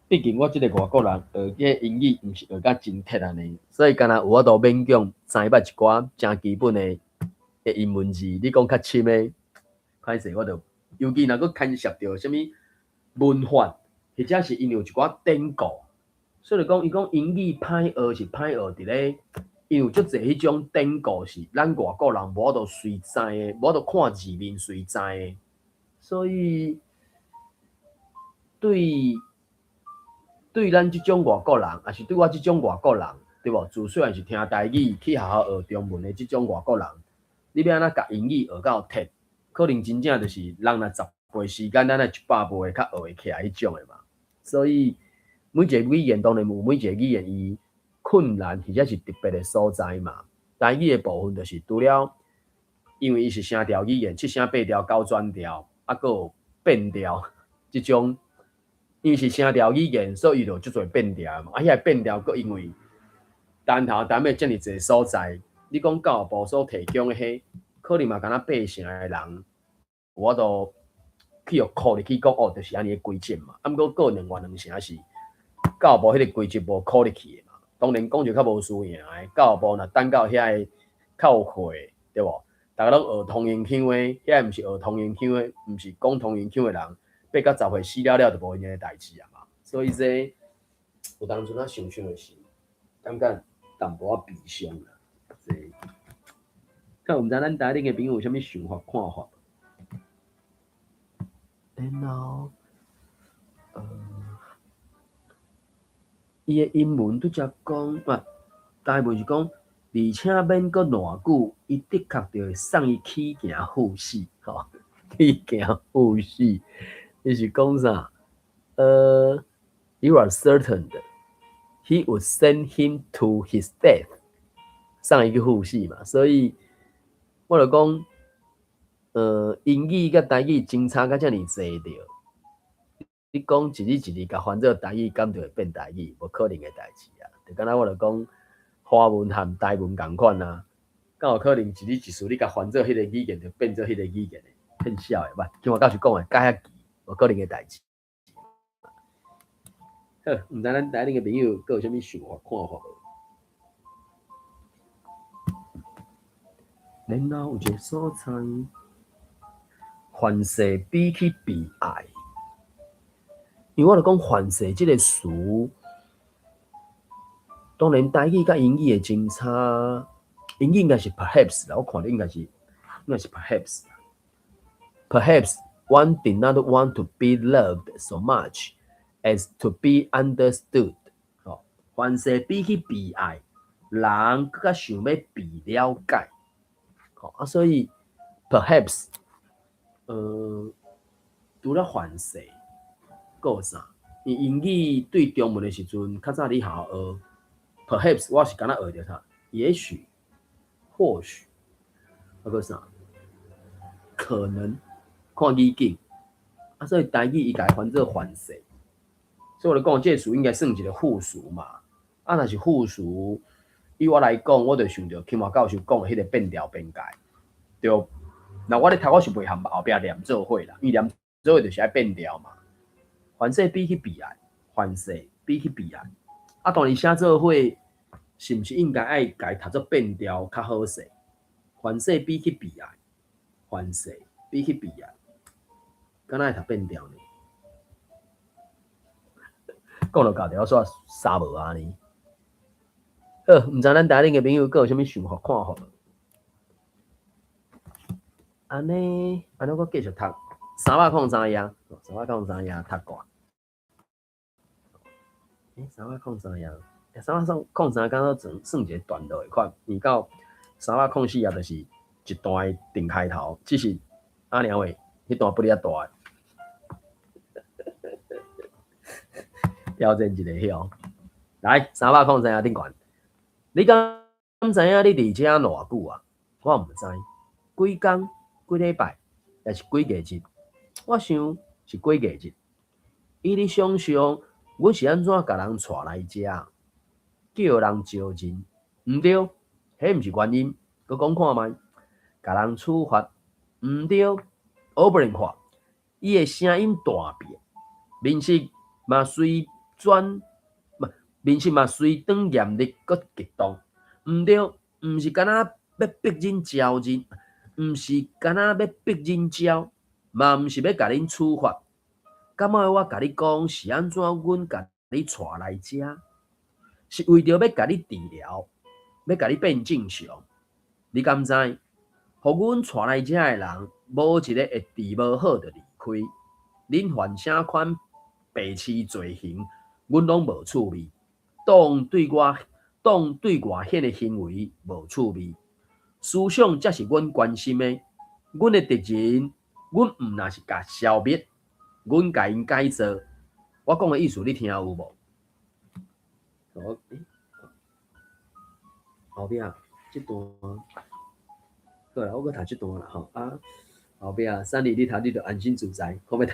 毕竟我即个外国人学个英语毋是学甲真铁安尼，所以敢若有法度勉强知捌一寡真基本的英文字。你讲较深的，歹势我就尤其若佫牵涉到什么文法，或者是因有一寡典故，所以就讲伊讲英语歹学是歹学伫咧，因为足侪迄种典故是咱外国人无法度随知的，无法度看字面随知的，所以对咱即种外国人，也是对我即种外国人，对无？自细汉是听台语去学校学中文的即种外国人，你要安怎甲英语学到铁？可能真正就是人若10倍时间，咱来100倍较学会起来迄种的嘛。所以每一个语言当然有每一个语言伊困难或者是特别的所在嘛。台语的部分就是除了，因为伊是声调语言，7声8调9转调，啊，佫有变调即种。因为是声调语言，所以伊就足侪变调嘛。啊，遐变调佫因为单头单尾遮尔侪所在，你讲教育部所提供的迄，可能嘛敢若8成的人，我都去互考虑去讲哦，就是安尼的规则嘛。啊，毋过个另外2成是教育部迄个规则无考虑去的嘛。当然讲就较无输赢的，教育部若等到遐个较有会，对无？大家拢学同音腔的，遐毋是学同音腔的，毋是讲同音腔的人。8到10岁死了了就无因个代志啊嘛，所以这有当阵啊想想的是，感觉淡薄仔悲伤啦。看毋知咱台顶个朋友有啥物想法看法？然后，伊个英文拄则讲，大部分是讲，而且免阁偌久，伊的确就会送伊去行赴死，吼，去行赴死。伊是讲啥？You are certain that he would send him to his death， 送伊去赴死嘛。所以我就讲，英语甲台语真差甲遮尔济着。你讲一字一字甲翻做台语，敢就会变台语，无可能的代志啊！就敢若我就讲华文含台文共款啊，敢有可能一字一词你甲翻做迄个语言，就变做迄个语言的，很少的吧？听我教授讲的，改遐记，无可能的代志。好，毋知咱台顶的朋友佫有啥物想法看法无？然后有一个所在，反射比起被爱。因为我就讲反射即个词，当然台语甲英语的真差，英语应该是 perhaps 啦，我看到应该是 perhaps。Perhaps one did not want to be loved so much as to be understood。反射比起被爱，人更加想要被了解。所以 perhaps，除了反射。个啥？伊英语对中文的时阵，较早你好好学 ，perhaps 我是敢若学着它，也许、或许，还个啥？可能，看语境，啊，所以台语伊家翻做反射，所以我就讲，这个词应该算一个复数嘛。啊，若是复数，以我来讲，我就想着清华教授讲的迄个变调变解，对。那我咧读，我是袂含后壁念做伙啦，因为念做伙就是爱变调嘛。反射比去避癌，反射比去避癌。啊，当然写做伙，是毋是应该爱家读做变调较好势？反射比去避癌，反射比去避癌，敢若会读变调呢？讲到搞掉煞沙无啊呢？毋知咱台顶嘅朋友，佫有啥物想法看法？安尼，我继续读303页，303页读过。303页，303敢若算一个段落的款，而到304页就是一段的定开头，只是阿娘话，迄段不哩大的，挑战一个晓。来，303页顶悬，你敢知影你伫遮偌久啊？我毋知，几工？几礼拜，也是几个日？我想是几个日。以你想象，阮是安怎甲人带来遮？叫人招人，毋对，迄毋是原因。佮讲看觅，甲人处罚，毋对。Oberlin 看，伊的声音大变，面色嘛随转严厉佮激动，毋对，毋是敢若要逼人招人。毋是干那要逼人招，嘛毋是要甲恁处罚。敢要我甲你讲是安怎？阮甲你带来遮，是为着要甲你治疗，要甲你变正常。你敢知？互阮带来遮的人，无一个会治无好就离开。恁犯啥款白痴罪行，阮拢无趣味。当对外显的行为无趣味。思想才是阮关心的，阮的敌人，阮毋若是甲消灭，阮甲因改造。我讲的意思你听有无？后壁这段，好啦，我搁读这段啦吼啊。后壁3你读你就安心自在，后面读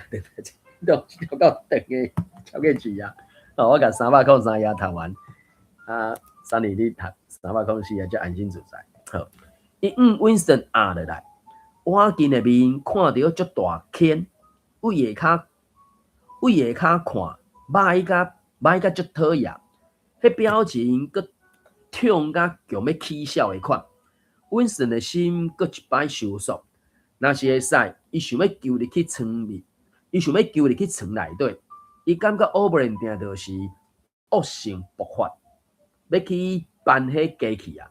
跳到长的超过去啊。我甲303页读完啊，3你读304页才安心自在。好。伊Winston 压落来，我见的面看到足大坑，位下骹看，歹甲足讨厌，迄表情佮痛甲强要起笑的款。Winston 的心佮一摆收缩，若是会使，伊想要揪入去床内底，伊感觉 Oberlin 定就是恶性勃发，要去办迄机器啊。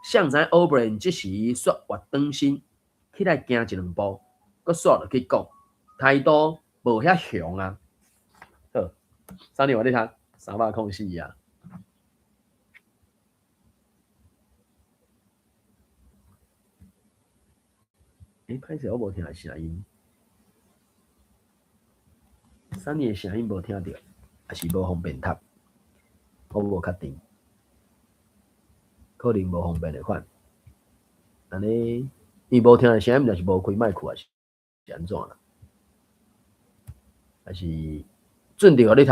谁知 Oberlin 即时煞活转身，起来行一两步，佮煞落去讲，态度无遐雄啊。好，3年我咧读304啊。歹势我无听到声音，3年的声音无听到，还是无方便读，我无确定。可能无方便的款，安尼伊无听的声音，就是无开麦克，还是安怎啦？还是准着你读，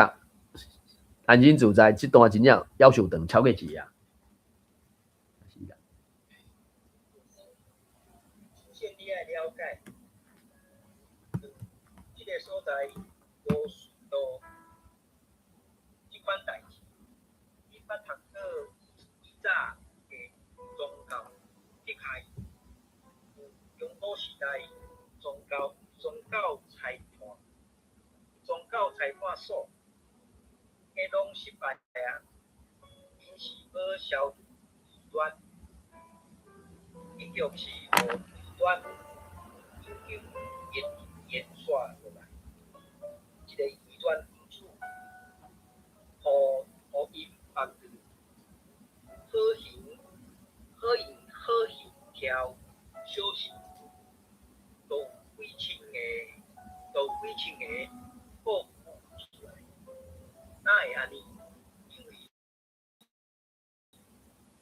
安心自在，这段真正要求长超过一啊。先你爱了解，这个所在无许多这款代志，你捌读过以早的宗教一开始，中古时代宗教裁判所，迄拢失败啊，因是要消除异端，一局是无异端研究演耍落来，一个异端因子，互因放入好行条小事，都几千个报告出来，哪会安尼？因为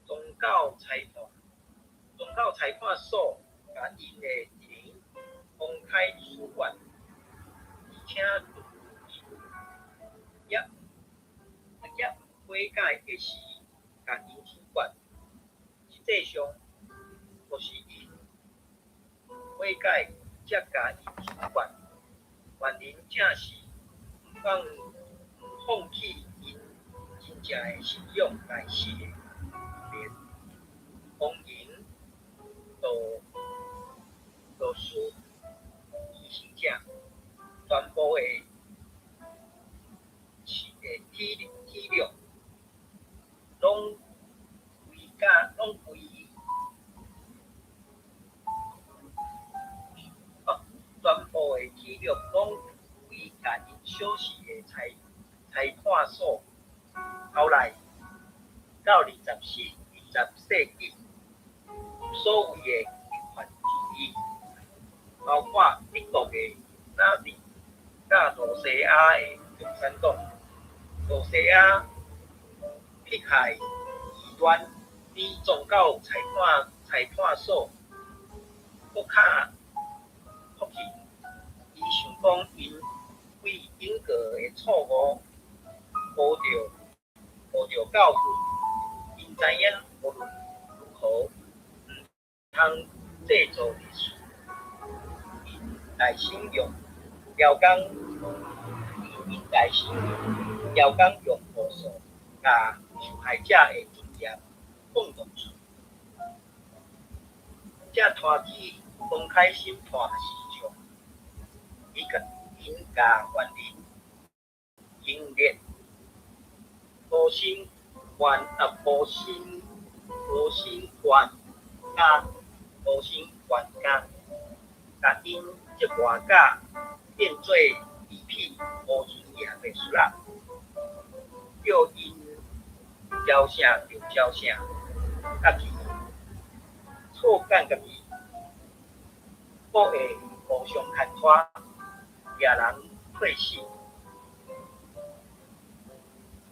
宗教裁判所甲因的钱公开处决，而且也悔改的是甲因处决，实际上就是因悔改才甲因处决，原因正是放弃因真正的信仰来世的面，谎言就使牺牲者全部的体力拢全部的体力拢归甲因小事的裁判所。后来到20世纪，所谓的极权主义，包括美国的纳粹甲罗西亚的共产党，罗西亚迫害异端，比宗教裁判所更较福气。伊想讲因为英国的错误，无着教训，因知影无论如何，毋通制造历史。因内心用邀控诉，甲受害者的尊严放荡出。这团体公开审判时上，因甲原人英烈无心冤甲无心家，甲因这外家变做卑鄙无尊严的事人，叫因招声就招声，家己错干家己，各会互相牵拖，惹人退死，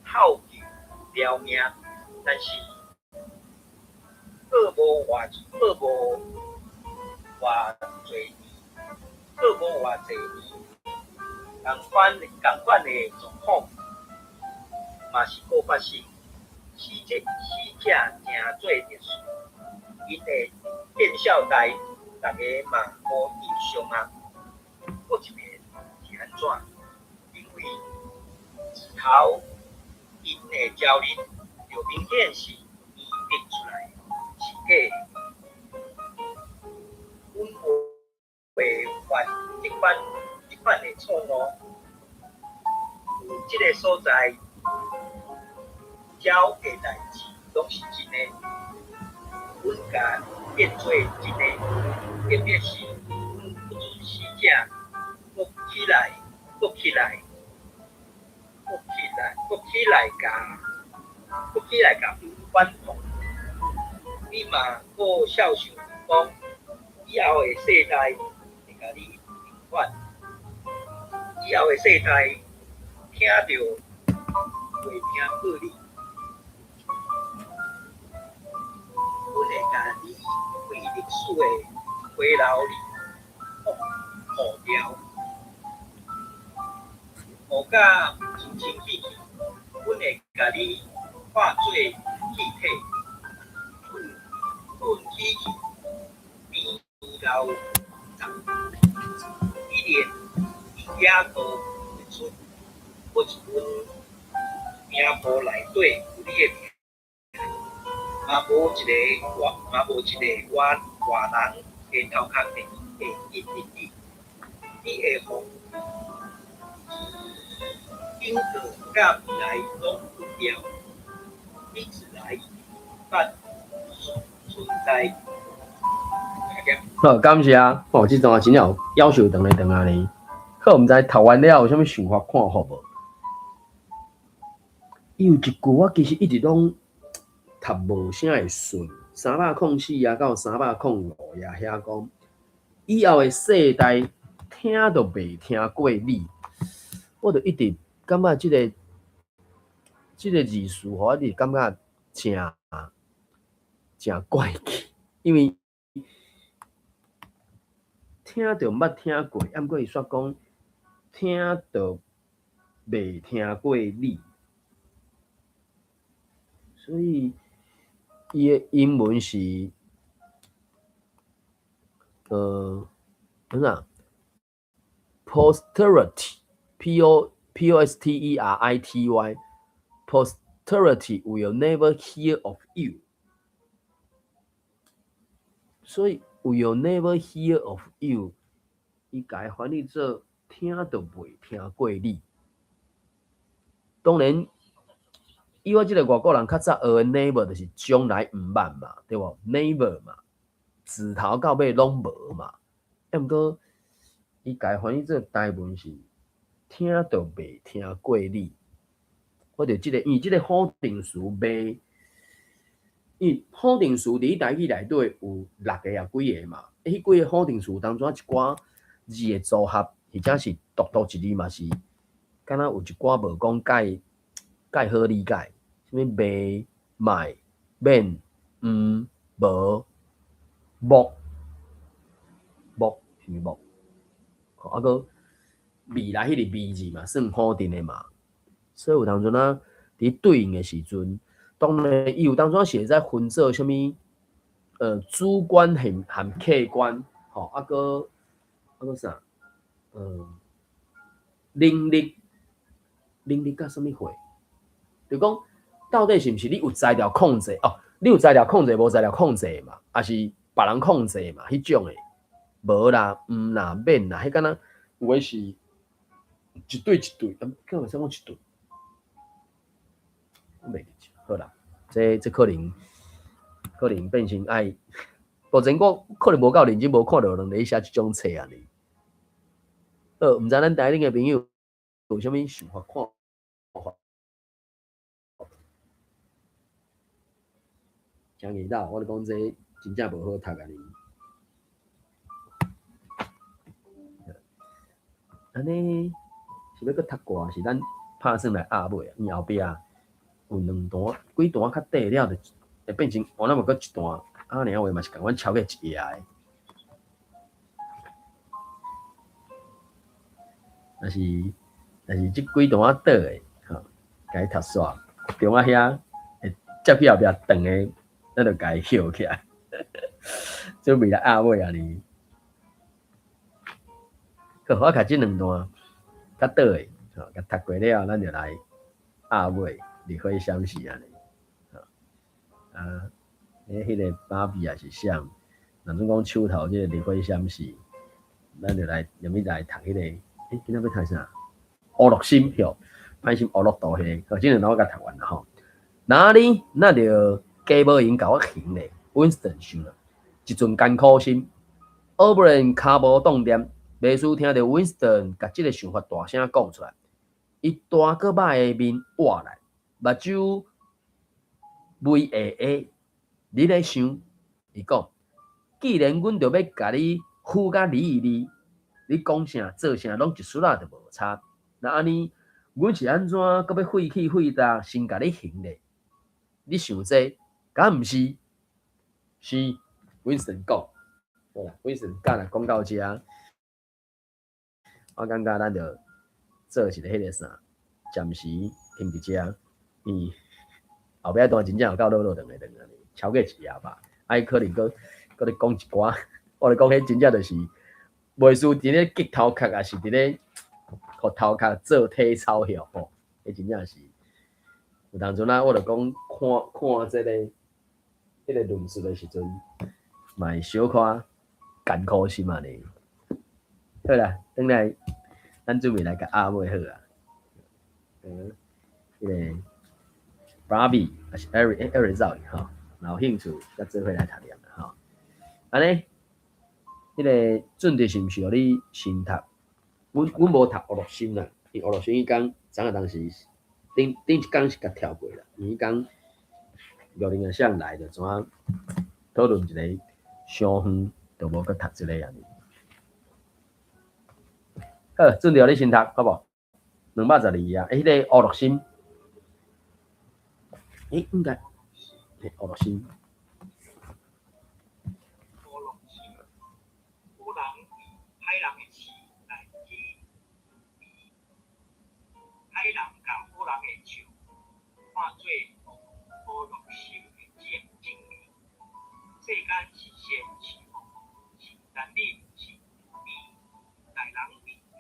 好救了命，但是过无偌济年，同款的状况嘛是搁发生。死者真做历史，因的见笑台，大家嘛无印象啊。搁一面是安怎？因为自头因的招认，就明显是伊逼出来是假的。阮袂犯这款的错误，有这个所在。鸟的代志拢是真的，阮甲变做真的，特别是阮不准死者，搁起来甲反动，你嘛搁孝想讲，以后的世代会甲你平反，以后的世代听到袂听过你。阮会甲你为历史的回流护掉，护甲真清气气。阮会甲你化做气体，运起去变流长，一年野都会出，我是阮名簿内底有你的名。嘛无一个外人会头壳会印你，你会互英国甲未来拢不掉，你自来办存在。好，感谢啊！哦，这段真有要求长啊呢。好，毋知读完了有啥物想法看法无？伊有一句我其实一直拢读无啥会顺，304啊到305也遐讲，以后的世代听都袂听过你，我就一直感觉这个这个字词，我是感觉真怪气，因为听着捌听过，毋过伊说讲听着未听过你，所以伊的英文是啥 ？posterity P O S T E R I T Y posterity will never hear of you， 所以 will never hear of you， 伊甲伊翻译做听都未听过你。当然，以我即个外国人较早学的 never 就是将来毋捌嘛，对无 ？never 嘛，自头到尾拢无嘛。毋过伊甲伊翻译做台文是听都未听过你。我着即个，因为即个否定词未，因为否定词伫台语内底有6个啊几个嘛，迄几个否定词当中一寡字的组合，或者是独独一字嘛是，敢若有一寡无讲介好理解，什物袂、卖、免、无、木是木，啊个未来迄个未字嘛，算否定的嘛。所以有当阵啊，伫对应的时阵，当然伊有当阵是会使分做什物主观和客观，吼，啊个啥，能力甲什物货？就讲到底是毋是你有材料控制哦？你有材料控制，无材料控制嘛？还是别人控制嘛？迄种的，无啦，毋啦，免啦，迄敢若有诶是一对一对，叫为啥讲一对？我袂记住，好啦，这可能变成爱，目前我可能无够认真，无看到人咧写即种册啊哩。毋知咱台顶诶朋友有啥物想法看法？讲认到，我讲这真正无好读啊哩。安尼是要搁读歌，是咱拍算来压尾啊，因后壁有2段，几段较短了，就会变成我那么搁一段，啊，尔话嘛是共阮超过一页的。但是即几段倒的，吼，甲伊读煞，中啊遐会接去后壁长的，咱就甲伊休起来，准备来压尾啊哩。好，我读即2段较倒的，吼，甲读过了，咱就来压尾。你会相信啊？迄个芭比也是像，若总讲手头即个你会相信，咱就来入去来读迄个，今仔要读啥？乌洛心吼，歹心乌洛图迄个，即2段我甲读完了吼。哪里那着加无闲甲我行咧 ？Winston 想啊，一阵艰苦心 ，O'Brien 骹无动念，秘书听着 Winston 甲即个想法大声讲出来，伊大个歹的面挖来。目睭微下下，你咧想？伊讲，既然阮着要甲你唬甲你，你讲啥做啥拢一丝仔就无差。那安尼，阮是安怎搁要费气费力先甲你行咧？你想这，敢毋是？是 Winston 讲。好啦 ，Winston 讲啦，讲到遮，我感觉咱着做一个迄个啥，暂时停伫遮。后壁段真正有够落长的超过1页吧。啊，可能搁咧讲一寡，我咧讲迄真正就是袂输伫咧激头壳，也是伫咧互头壳做体操效吼。迄真正是有当阵啊，我著讲看即个迄个论述的时阵，嘛会小可艰苦心啊咧。好啦，转来咱准备来甲压尾好啊。迄个。Barbie 还是 Eric 造吼，有兴趣甲做伙来读念啦吼。安尼，迄个准题是毋是互你先读？阮无读乌洛心啦，因乌洛心迄工昨下当时顶一工是甲跳过啦，因迄工6零个上来就怎啊讨论一个伤远，就无搁读一个安尼。好，准题互你先读，好无？212页，迄个乌洛心。应该，欧乐心。乌乐心，有人以歹人的刺来去歹人甲好人的笑，看做乌乐心的正面。世间是善是恶，是男女是非，待人为治，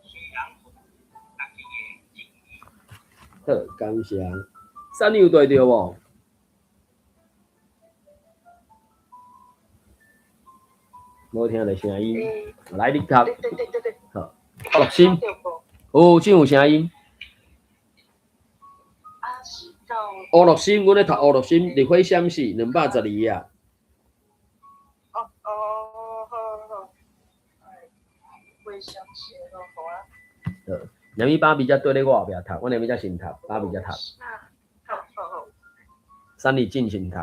虽人服家己的正义。好，感谢。三有对着无？无听到声音，来你读。对，好，欧乐心，对不？有真有声音。啊，是到乌乐心，阮咧读乌乐心，日火闪是212啊。好，会想起咯，好啊。两米芭比才对咧我后壁读，阮两米才先读，芭比才读。好。三里进行读。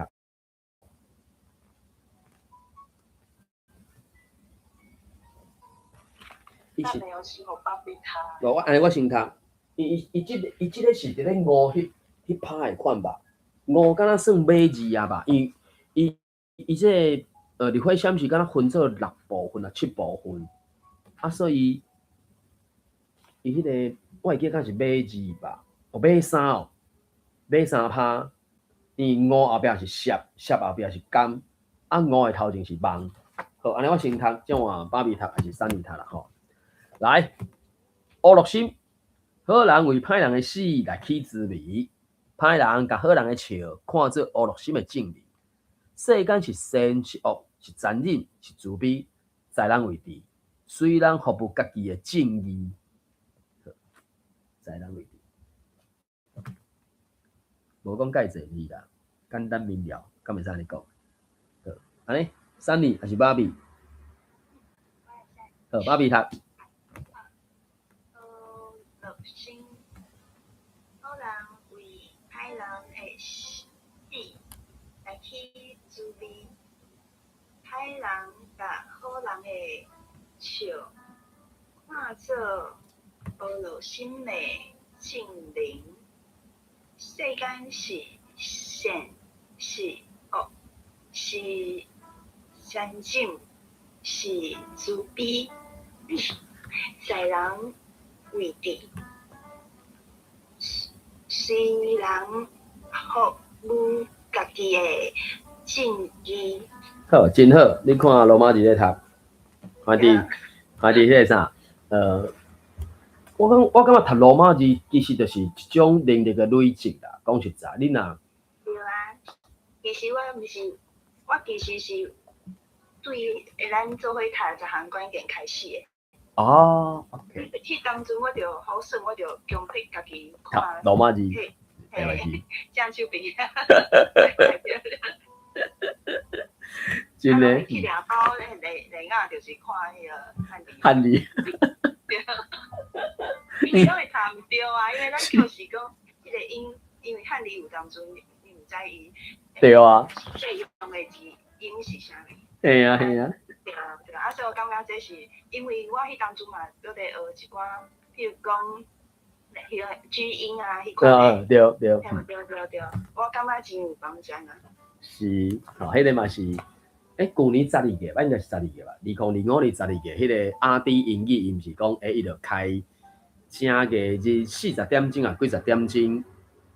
那没有请我爸比他。无我安尼我先读，伊即个是伫咧五迄拍的款吧？五敢若算尾字啊吧？伊这日火闪是敢若分做6部分啊7部分，啊所以伊迄个我会记敢是尾字吧？尾3哦，尾3拍，伊五后壁是摄后壁是甘，啊五的头前是梦。好，安尼我先读，怎换芭比读还是三里读啦吼？来，乌乐心，好人为歹人的死来起滋味，歹人甲好人的笑看做乌乐心的正面。世间是善是恶，是残忍是慈悲，在人为治，虽人服务家己的正义。在人为治，无讲介济字啦，简单明了，敢袂使安尼讲。好，安尼，三里还是芭比？好，芭比读。乐心，好人为歹人的死来去滋味，歹人甲好人的笑看做乌乐心的正灵。世间是善是恶，是善忍是慈悲，在人为治，虽人服务家己的正义。好，真好，你看罗马字咧读，看伫迄个啥，我感觉读罗马字其实就是一种能力的累积啦。讲实在，你若对啊，其实我其实是对咱做伙读10项关键开始的。哦 ，OK， 迄当阵我着好耍，我着强迫家己看罗马字，嘿，将手臂。真诶。去两包内啊，就是看迄个汉字。对。你都会读唔对啊，因为咱就是讲迄个音，因为汉字有当阵你唔知伊。对啊。最用的字音是啥物？嘿啊。对啊，所以我感觉这是因为我迄当阵嘛，都在学一寡，譬如讲迄个句音啊，迄款。对。我感觉真有帮助啊。是，迄个嘛是，去年12月吧，应该是12月吧，2025年12月，迄个阿弟英语，伊毋是讲，伊就开正月日40点钟啊，几10点钟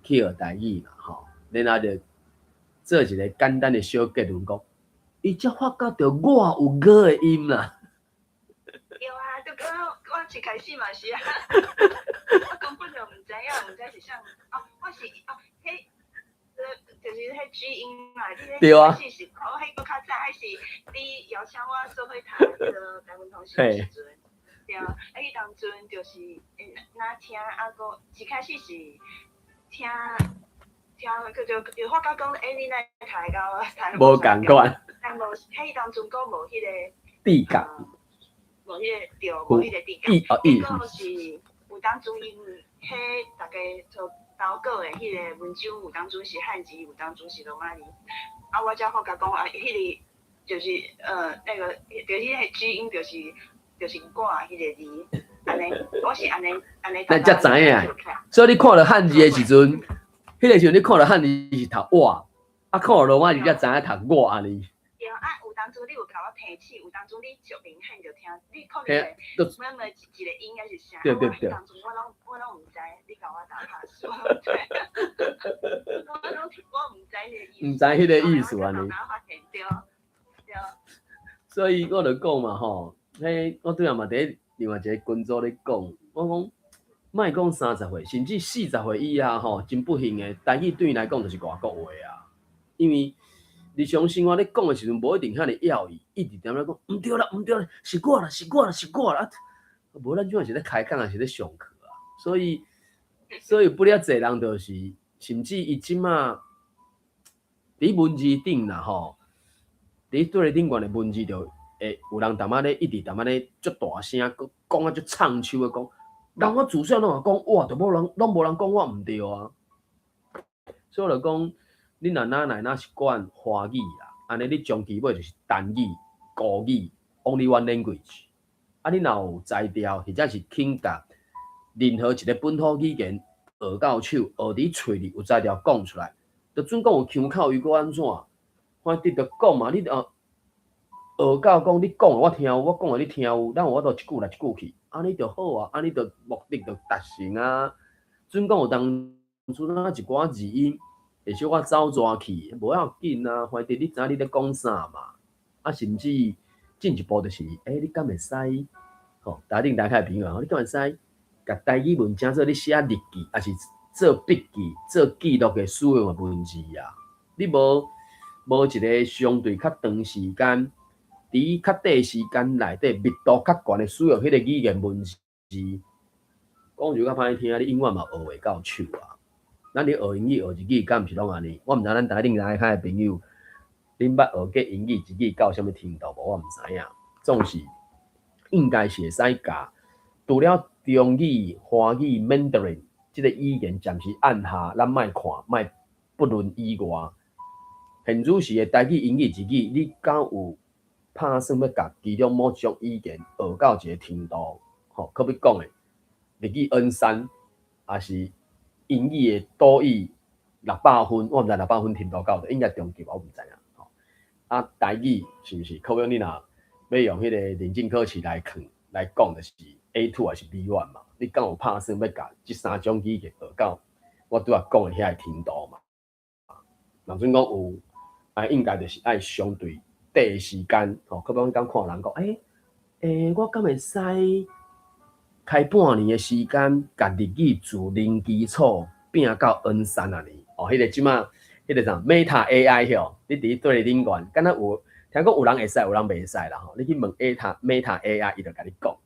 去学台语嘛，吼，然后就做一个简单的小结论，讲，伊才发觉到我有歌的音啦。对啊，就讲我一开始嘛是啊，我根本就唔知是啥，我是迄。就是迄句音嘛，你迄开始是我迄个较早，还是你邀请我做伙读迄个台湾通识的时阵，对啊，迄当阵就是哪听个一开始是听，就发觉讲，你哪读到无共款，但无迄当阵佫无迄个地感，无迄个对，无迄个地感，佫是有当阵因迄大家做。投稿的迄个文章有当阵是汉字，有当阵是罗马字。啊，我才发觉讲啊，迄个就是那个就是迄个句音，就是我迄个字，安尼，我是安尼。咱才知影，所以你看到汉字的时阵，迄个时阵你看到汉字是读我，啊看到罗马字才知影读我安尼。对啊，有当初你有甲我提起，有当初你熟明显就听，你可能嘿，每一个音该是啥？对对对。当初我拢唔知，你甲我打拍输，我唔知迄个意思。唔知迄个意思安尼。我发现对。所以我就讲嘛吼，迄我对下嘛伫另外一个群组咧讲，我讲莫讲30岁，甚至40岁以下吼，真不幸诶，台语对因来讲就是外国话啊。因为日常生活咧讲诶时阵，无一定遐尼要义，一直踮咧讲毋对啦，毋对啦，是我啦，是我啦，是我啦。无咱种是咧开讲，还是咧上课啊？所以不了侪人就是，甚至伊即马伫文字顶啦吼。伫对顶悬的文字就会有人淡仔咧一直淡仔咧足大声讲啊足唱秋的讲，人我自小拢讲哇，都无人讲我毋对啊。所以我就讲，你若哪是管华语啦，安尼你终其尾就是单语、国语 ，only one language。啊，你若有才调，或者是肯甲任何一个本土语言学到手，学伫喙里有才调讲出来，就准讲有腔口与个安怎？反正就讲嘛，你学到讲你讲我听有，我讲你听有，咱有法度一句来一句去，安尼就好啊，安尼就目的就达成啊。准讲有当初咱一寡字音会小可走蛇去，无要紧啊。反正你知你咧讲啥嘛，啊，甚至进一步就是，你敢会使？吼，打定打开朋友，你敢会使？甲台语文章做你写日记，还是做笔记、做记录嘅使用嘅文字啊？你无一个相对较长时间，伫较短时间内底密度较悬的使用迄个语言文字，讲就较歹听，你永远嘛学袂到手啊。咱咧学英语、学日语，敢毋是拢安尼？我毋知咱台顶来开的朋友，恁捌学过英语、日语到什么程度无？我毋知影。总是应该是会使教，除了中语、华语、Mandarin 即个语言暂时按下，咱莫看，莫不论以外。现主时的台语、英语、日语，你敢有打算要甲其中某一种语言学到一个程度？吼，可比讲的日语 N3，还是英语的多语600分？我毋知600分程度到的，应该中级我毋知影。吼，啊，台语是毋是？可能你若要用迄个认证考试来讲，就是 A2 还是 B1 嘛？你敢有打算要甲即3种语言学到我拄仔讲的遐个程度嘛？若准讲有。应该就是爱相对短时间，吼，可比讲敢看人讲，我敢会使开半年的时间，甲日语自零基础变到 N3 安尼，迄个即马，迄个啥 Meta AI 吼，你伫对顶悬，敢若有听讲有人会使，有人袂使啦吼，你去问 Meta AI， 伊就甲你讲，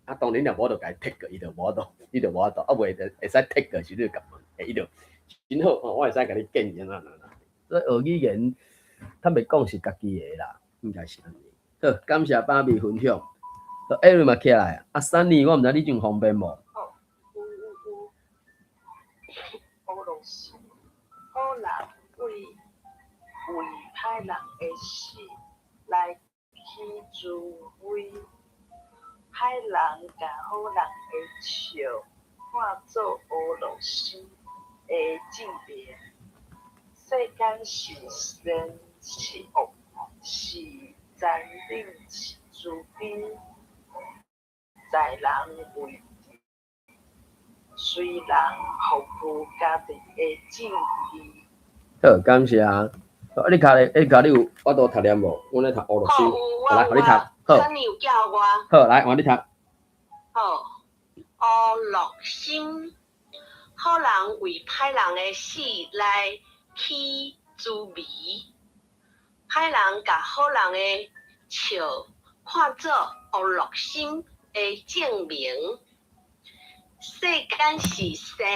啊，当然了，我就甲伊 take， 伊就无度，啊，袂就会使 take 时你就甲问，伊就真好，我会使甲你建议啊。所以学语言，坦白讲是家己的啦，应该是安尼。好，感谢爸咪分享。好 ，Aaron 嘛起来啊，Sunny， 我毋知你真方便无？有。好老师，好人为歹人的事来去自卫，歹人甲好人的笑看做乌老师的正面。世间是善是恶，是残忍是慈悲，在人为虽然服务家己的正义。好，感谢啊！好，你有我都读念无？我咧读乌律师，来，互你读。好。你有叫我。好，来，换你读。好，乌律心，好人为歹人的事来去滋味，歹人甲好人的笑看做乌律心的证明。世间是善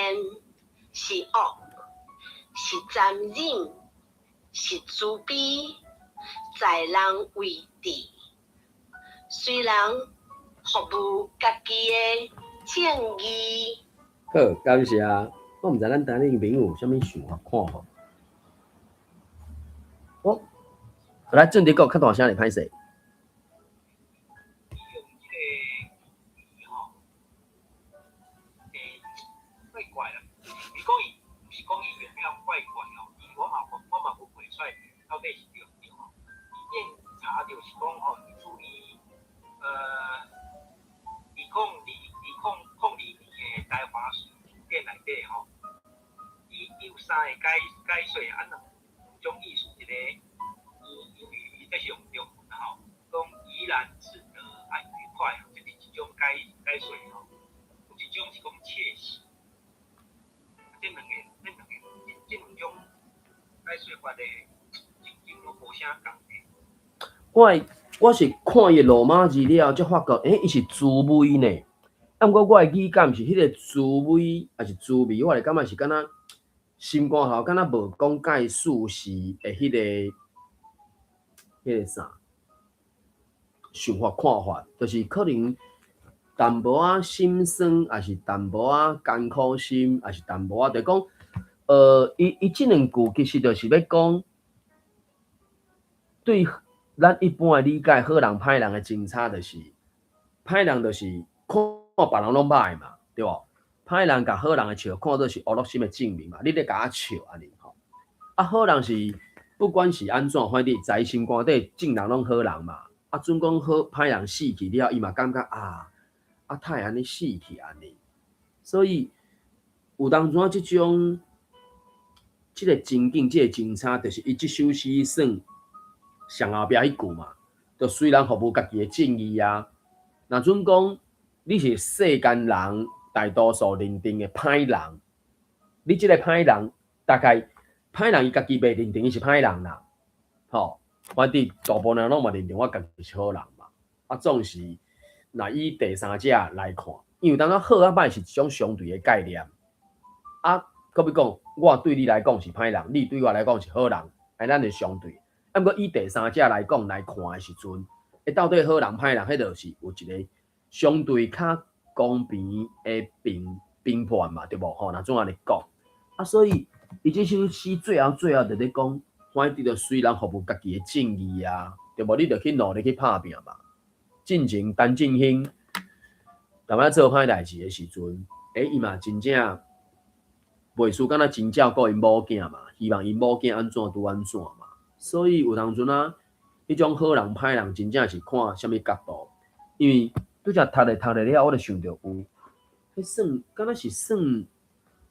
是恶，是残忍是慈悲，在人为治。虽然服务家己的正义。好，感谢啊！我毋知咱台顶朋友有啥物想法看法。哦，来，正题讲较大声嚟，歹势。怪啦，如果伊是讲伊用了三个解说安两种意思，一个伊这是用中文吼，讲怡然自得安愉快，就是一种解说吼。有一种是讲窃喜，这两种解说法咧，真都无啥共的。我是看伊罗马字了，才发觉，伊是滋味呢。啊，毋过我的语感是迄个滋味，还是滋味，我会感觉是敢若心肝头，敢若无讲介事是的迄个啥想法看法，就是可能淡薄仔心酸，还是淡薄仔艰苦心，还是淡薄仔，就讲，伊即两句其实就是要讲对。咱一般的理解，好人歹人的真差就是，歹人就是看别人拢歹嘛，对无？歹人甲好人的笑看做是乌乐心的证明嘛，你咧甲我笑安尼吼。啊，好人是不管是安怎，反正在心肝底，众人拢好人嘛。啊，准讲好歹人死去了，伊嘛感觉太安尼死去安尼。所以有当阵即种，即个情景，即个真差，就是伊即首诗算。上后壁迄句嘛，就虽然服务家己的正义啊，若准讲你是世间人大多数认定的歹人，你即个歹人，大概歹人伊家己袂认定伊是歹人啦，吼，反正大部分人拢嘛认定我家己是好人嘛，啊，总是若以第三者来看，因为当咱好啊歹是一种相对的概念，啊，可比讲，我对你来讲是歹人，你对我来讲是好人，哎，咱就相对。啊，毋过以第三者来讲来看的时阵，到底好人歹人，迄就是有一个相对较公平的评判嘛，对无？吼，若总安尼讲，啊，所以伊这首诗最后就咧讲，反正虽然服务家己的正义啊，对无？你着去努力去拍拼嘛。进前陈振兴，淡仔做歹代志的时阵，伊嘛真正袂输敢若真照顾因某囝嘛，希望因某囝安怎拄安怎嘛。所以有当阵啊，迄种好人歹人真正是看什么角度，因为拄则读了，我就想着有，迄算敢若是算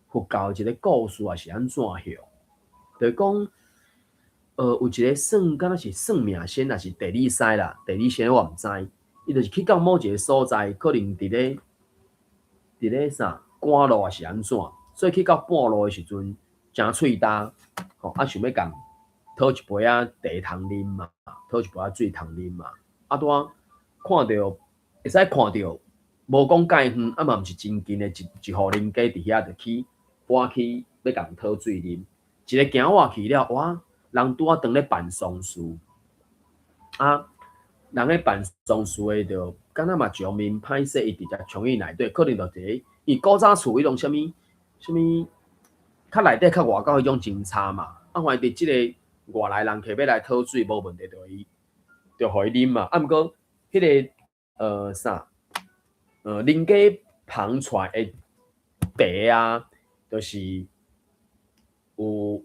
佛教一个故事，还是安怎样？就是讲，有一个算敢若是算命仙，还是地理师啦，地理仙我毋知，伊就是去到某一个所在，可能伫咧啥赶路还是安怎，所以去到半路的时阵，真喙焦，吼，想要共。讨一杯仔茶通啉嘛，讨一杯仔水通啉嘛。啊，拄啊看到，会使看到，无讲介远，啊嘛毋是真近的一户人家伫遐，就去搬去要共讨水啉。一个行活去了，哇，人拄啊当咧办丧事，啊，人咧办丧事的就敢若嘛上面歹势，伊直接冲去内底，可能就伫伊古早厝迄种啥物，较内底较外口迄种真差嘛。啊，反正即个。外来人客要来讨水无问题，就伊互伊啉嘛。啊，毋过迄个人家旁出的茶啊，就是有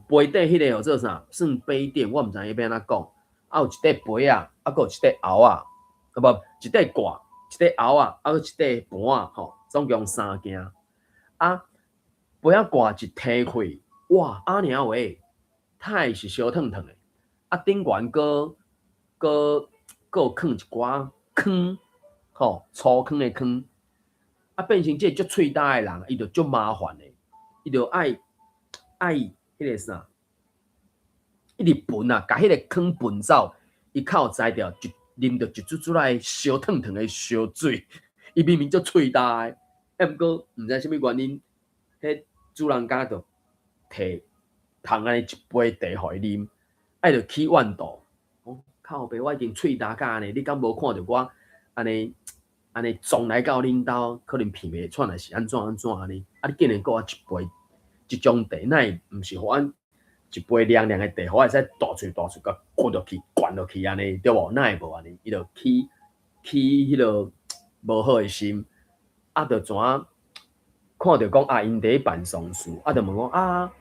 杯底迄个叫做啥，算杯垫，我毋知影要安怎讲。啊，有一块杯啊，啊，佫有一块蚵啊，啊无一块挂，一块蚵啊，啊，佫一块盘啊，吼，总共3件。啊，杯啊挂一摕开，哇，安尼话。太是烧烫烫的，啊，顶悬搁有放一寡蛏，吼，粗蛏的蛏，啊，变成即个足喙焦的人，伊就足麻烦的，伊就爱迄个啥，一直分啊，甲迄个蛏分走，伊较有才调，就啉着一注来烧烫烫的烧水，伊明明足喙焦的，毋过毋知啥物原因，迄主人家就摕。通安尼一杯茶互伊啉，爱着起怨妒。靠北，我已经喙焦甲安尼，你敢无看着我安尼撞来到恁兜，可能鼻袂喘，还是安怎安尼？啊，你竟然给我一杯即种茶，那毋是互阮一杯凉凉的茶，互我会使大喙甲灌落去，灌落去安尼，对无？那会无安尼？伊就起迄落无好的心，啊，就怎看着讲啊，因伫咧办丧事，啊，就问讲啊。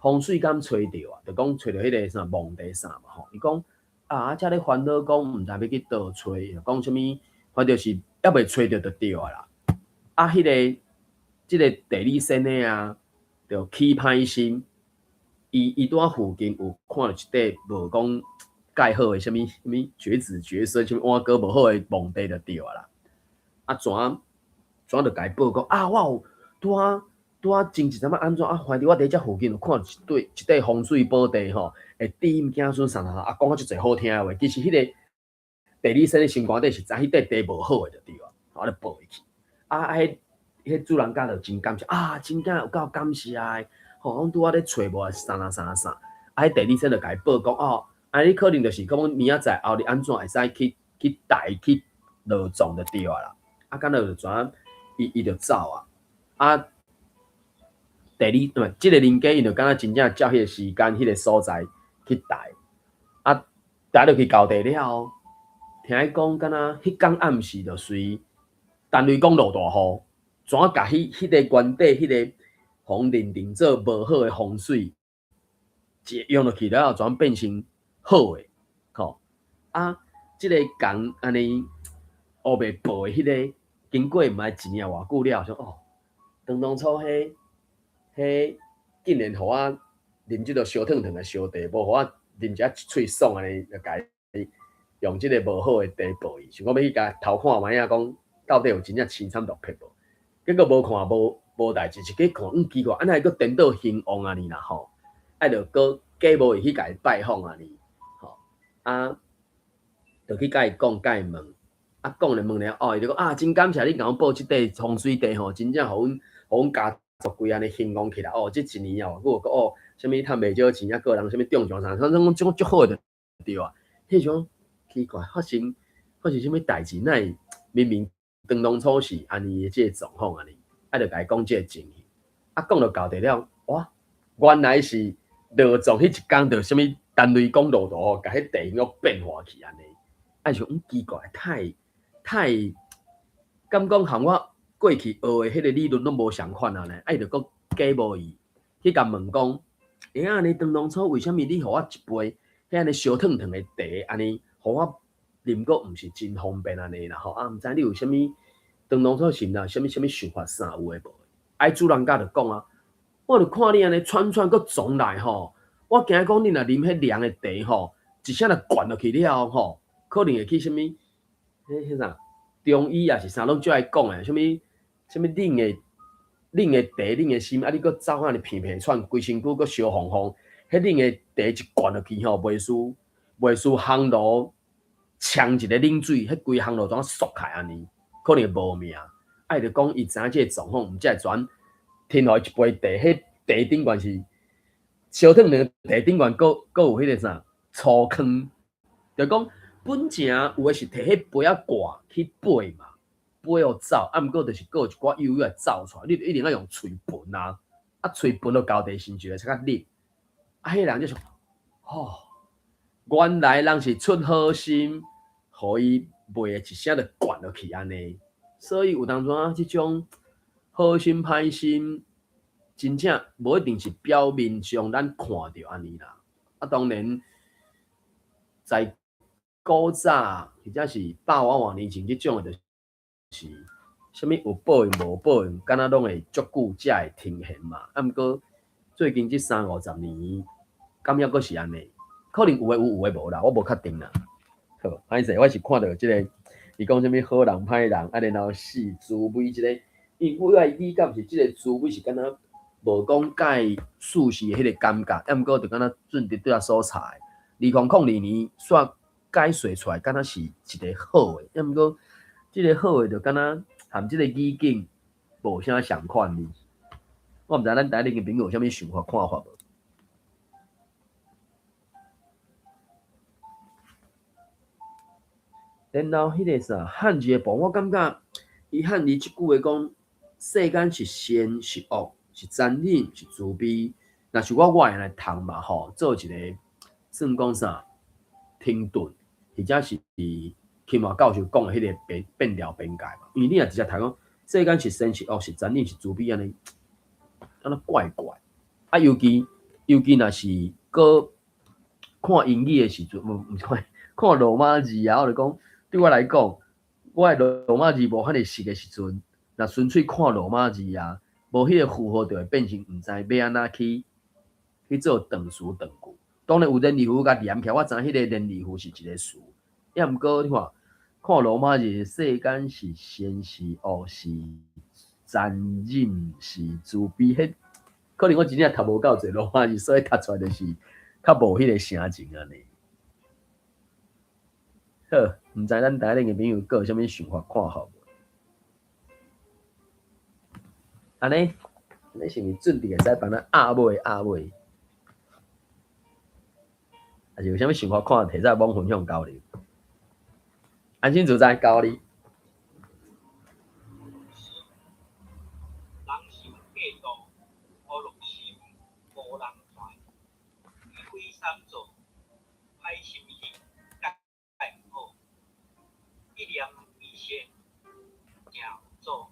风水敢吹着啊？就讲吹着迄个啥蒙地啥嘛吼？伊讲啊，遮咧烦恼讲毋知要去倒吹，讲啥物，反正是还袂吹着就对啊啦。啊，迄个即个地理先的啊，就起歹心。伊拄仔附近有看到一块无讲盖好的什么绝子绝孙，什么碗糕无好的墓地就对啊啦。啊，怎就甲伊报讲啊，我有拄仔前一阵仔安怎啊，怀疑我伫遮附近有看到一块风水宝地吼，会地阴子孙啥啊，讲啊足侪好听的话，其实迄个地理生的心肝底是知迄块地无好的就对啊，我就报伊去。啊，迄主人家就真感谢啊，真正有够感谢的。吼，阮拄仔咧找无啥，啊，迄地理生就甲伊报讲哦，啊，你可能就是讲明仔载后日安怎会使去台去落葬就对啊啦。啊，敢若就怎伊就走啊，啊，即个邻家伊就敢若真正照迄个时间、迄个所在去台，啊，台落去交地了，听伊讲敢若迄天暗时就随单位讲落大雨，怎甲迄个原地迄个风认定做无好的风水，用落去了后，转变成好的，吼啊！即个讲安尼黑白报的迄个，经过毋知一年偌久了，说哦，当初迄竟然互我啉即个烧烫烫的烧茶，无互我啉一喙爽安尼，就甲伊用即个无好的茶报伊，想讲要去甲偷看卖啊，讲到底有真正凄惨毒撇无？结果无看无代志，一去看，奇怪，安尼佫颠倒兴旺安尼啦吼，啊，着佫假无伊去甲伊拜访安尼，吼啊，着去甲伊讲，甲伊问，啊，讲咧问了，哦，伊就讲啊，真感谢你甲我报即块风水地吼，真正互阮家族规安尼兴旺起来，哦，即一年哦，我讲哦，啥物趁袂少钱，啊，个人啥物中奖啥，反正种足好的对啊，迄种奇怪发生啥物代志，奈明明当初是安尼的即个状况安尼。啊，就甲伊讲即个情形，啊，讲到到地了，哇，原来是落葬迄一天，着啥物单位讲落大，甲迄地形变化去安尼，啊，就奇怪，太，敢讲含我过去学的迄个理论拢无相款啊呢？啊，就讲假无伊去甲问讲，安尼当初为虾米你互我一杯迄安尼烧烫烫的茶，安尼互我啉个毋是真方便安尼啦吼？啊，毋知你有啥物？当初是呐，什么想法啥有诶无？啊，主人家就讲啊，我就看你安尼串个撞来吼，我惊讲你若啉迄凉诶茶吼，一声就灌落去了吼，可能会去什么迄啥中医啊是啥拢最爱讲诶，什么冷诶茶、冷诶心，啊你搁走安尼片片喘，规身躯搁烧烘烘，迄冷诶茶一灌落去吼，袂输烘炉呛一个冷水，迄规烘炉怎缩开安尼？可能无命，啊，就讲伊知影即个状况，毋才会转添互一杯茶，迄茶顶悬是烧烫的茶顶悬，搁有迄个啥醋坑，就讲本正有诶是摕迄杯仔挂去背嘛，背互走，啊，毋过就是搁有一寡油来走出来，你一定要用喙喷啊，啊，喙喷到交地先就会较热，啊，迄人就想，哦，原来人是出好心，互伊。袂一声就灌落去安尼，所以有当阵啊，即种好心歹心，真正无一定是表面上咱看到安尼啦。啊，当然在古早或者是百万年前，即种的就是啥物有报应无报应，敢若拢会足久才会呈现嘛。啊，毋过最近即30-50年，敢抑阁是安尼？可能有诶无啦，我无确定啦。好，歹势，我是看到即个，伊讲啥物好人歹人，啊，然后四滋味即个，因为我理解是即个滋味是敢若无讲介舒适迄个感觉，啊，毋过就敢若准伫对啊所在，2002年煞解说出来，敢若是一个好诶，啊，毋过即个好诶就敢若含即个意境无啥相款哩。我毋知咱台顶诶朋友有啥物想法看法无？然后迄个啥汉字诶部，我感觉伊汉字即句话讲，世间是善是恶，是残忍是慈悲。若是我会来读嘛吼，做一个算讲啥停顿，或者是起码教授讲诶迄个变调变解嘛。因为你若直接读讲，世间是善是恶，是残忍是慈悲安尼，安尼怪怪。啊，尤其若是搁看英语诶时阵，毋是看罗马字啊，我就讲。对我来讲，我诶罗马字无遐尼熟诶时阵，若纯粹看罗马字啊，无迄个符号就会变成毋知要安怎去做长词长句。当然有连字符甲连起来，我知影迄个连字符是一个词，也毋过你看罗马字，世间是善是恶是残忍是自卑，迄可能我真正读无够侪罗马字，所以读出来就是较无迄个声情安尼。好，毋知咱台顶嘅朋友各有啥物想法看好无？安尼是毋是准备会使帮咱压尾？还是有啥物想法看，摕在网分享交流。安心自在，交你。人心计多，无落心无人快。鱼飞三做，歹心意解毋好。一念为先，行做；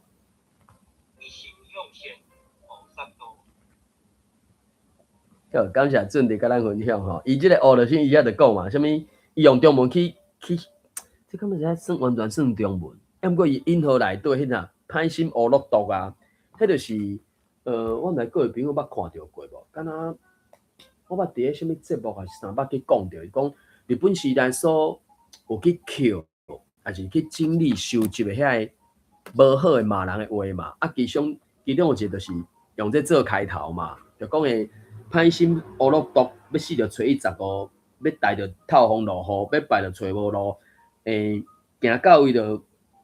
一心向善，菩萨道。好，感谢准弟甲咱分享吼。伊即个学著先伊遐著讲嘛，啥物？伊用中文去，这根本是算完全算中文。毋过伊引号内底迄呐，歹心乌落毒啊，迄著是我毋知各位朋友捌看着过无？敢若我捌伫个啥物节目还是啥捌去讲着，伊讲日本时代所有去扣，还是去整理收集的遐个无好的骂人的话嘛。啊，其中有一个就是用这做开头嘛，就讲诶。歹心乌落毒，要死着找伊15，要待着透风落雨，要败着找无路。行到位着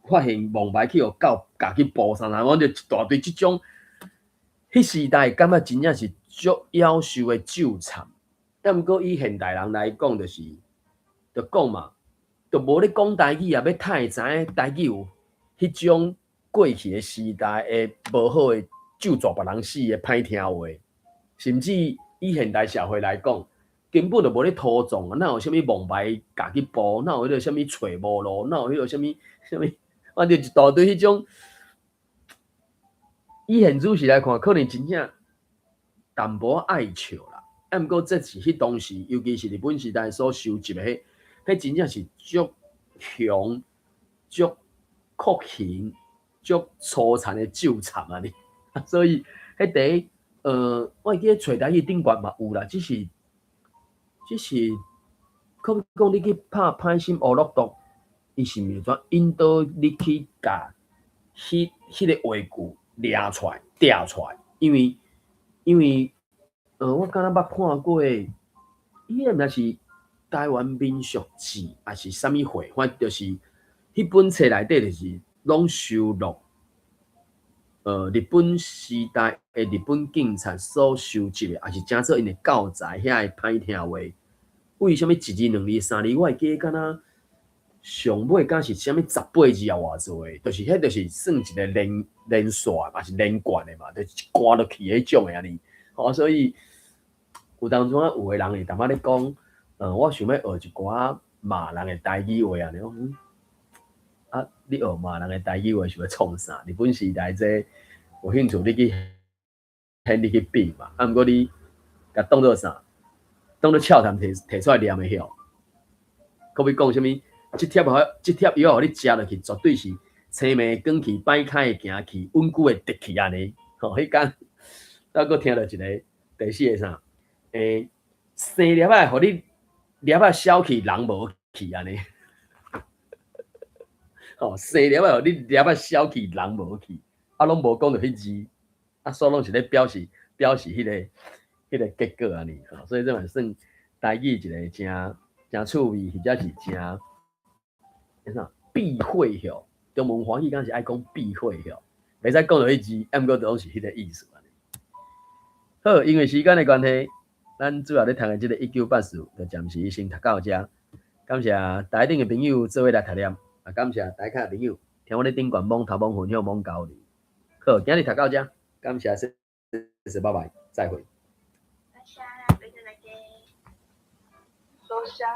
发现蒙牌去互狗夹去捕啥，然后就一大堆即种。迄时代感觉真正是足夭寿的纠缠。但毋过以现代人来讲，就是就讲嘛，就无咧讲台语啊，要太会知影台语有迄种过去的时代的无好的咒诅别人死的歹听话。甚至以现代社会来讲，根本就无咧土葬啊！哪有啥物蒙牌夹去捕？哪有迄个啥物找无路？哪有迄个啥物？反正一大堆迄种。以现主时来看，可能真正淡薄爱笑啦。啊，毋过这是迄当时，尤其是日本时代所收集的迄真正是足凶、足酷刑、足粗残的纠缠啊！你，所以迄第一。我记咧找台语顶悬嘛有啦，只是，可讲你去拍歹心乌落毒，伊是毋是怎引导你去甲迄个话句掠出来、摘出来？因为我敢若捌看过，伊个毋知是台湾民俗志还是啥物会，反正就是迄本册内底就是拢收录。日本时代的日本警察所收集的，也是正做因的教材遐个歹听话，为什么一字、两字、三字，我会记敢若上尾敢是啥物18字啊偌济的，就是迄就是算一个连续嘛，是连贯的嘛，就是一关落去迄种的安尼。所以有当中有个人会淡薄咧讲，我想要学一寡骂人的台语话安尼。啊！你学骂人的台语话是要创啥？日本时代这有兴趣，你去比嘛。啊，毋过你甲当做啥？当做笑谈摕出来念的晓。可比讲啥物？即贴药互你食落去，绝对是青眉卷去、摆开的行去、稳固的直去安尼。迄间，再搁听到一个第四个啥？生粒仔互你粒仔消去，人无去安尼。生粒仔，你粒仔消去，人无去，啊，拢无讲到迄字，啊，所拢是咧表示迄个结果安尼，所以这嘛算台语一个真趣味，或者是真啥避讳吼，中文华语敢是爱讲避讳吼，袂使讲到迄字，啊，毋过拢是迄个意思安尼。好，因为时间的关系，咱主要咧谈的即个1984，就暂时先读到遮。感谢台顶的朋友做伙来读念。感谢大家朋友听我咧顶悬网头网分享网交流。好，今日读到这，感谢拜拜，再会。大家，拜拜，大家。收下。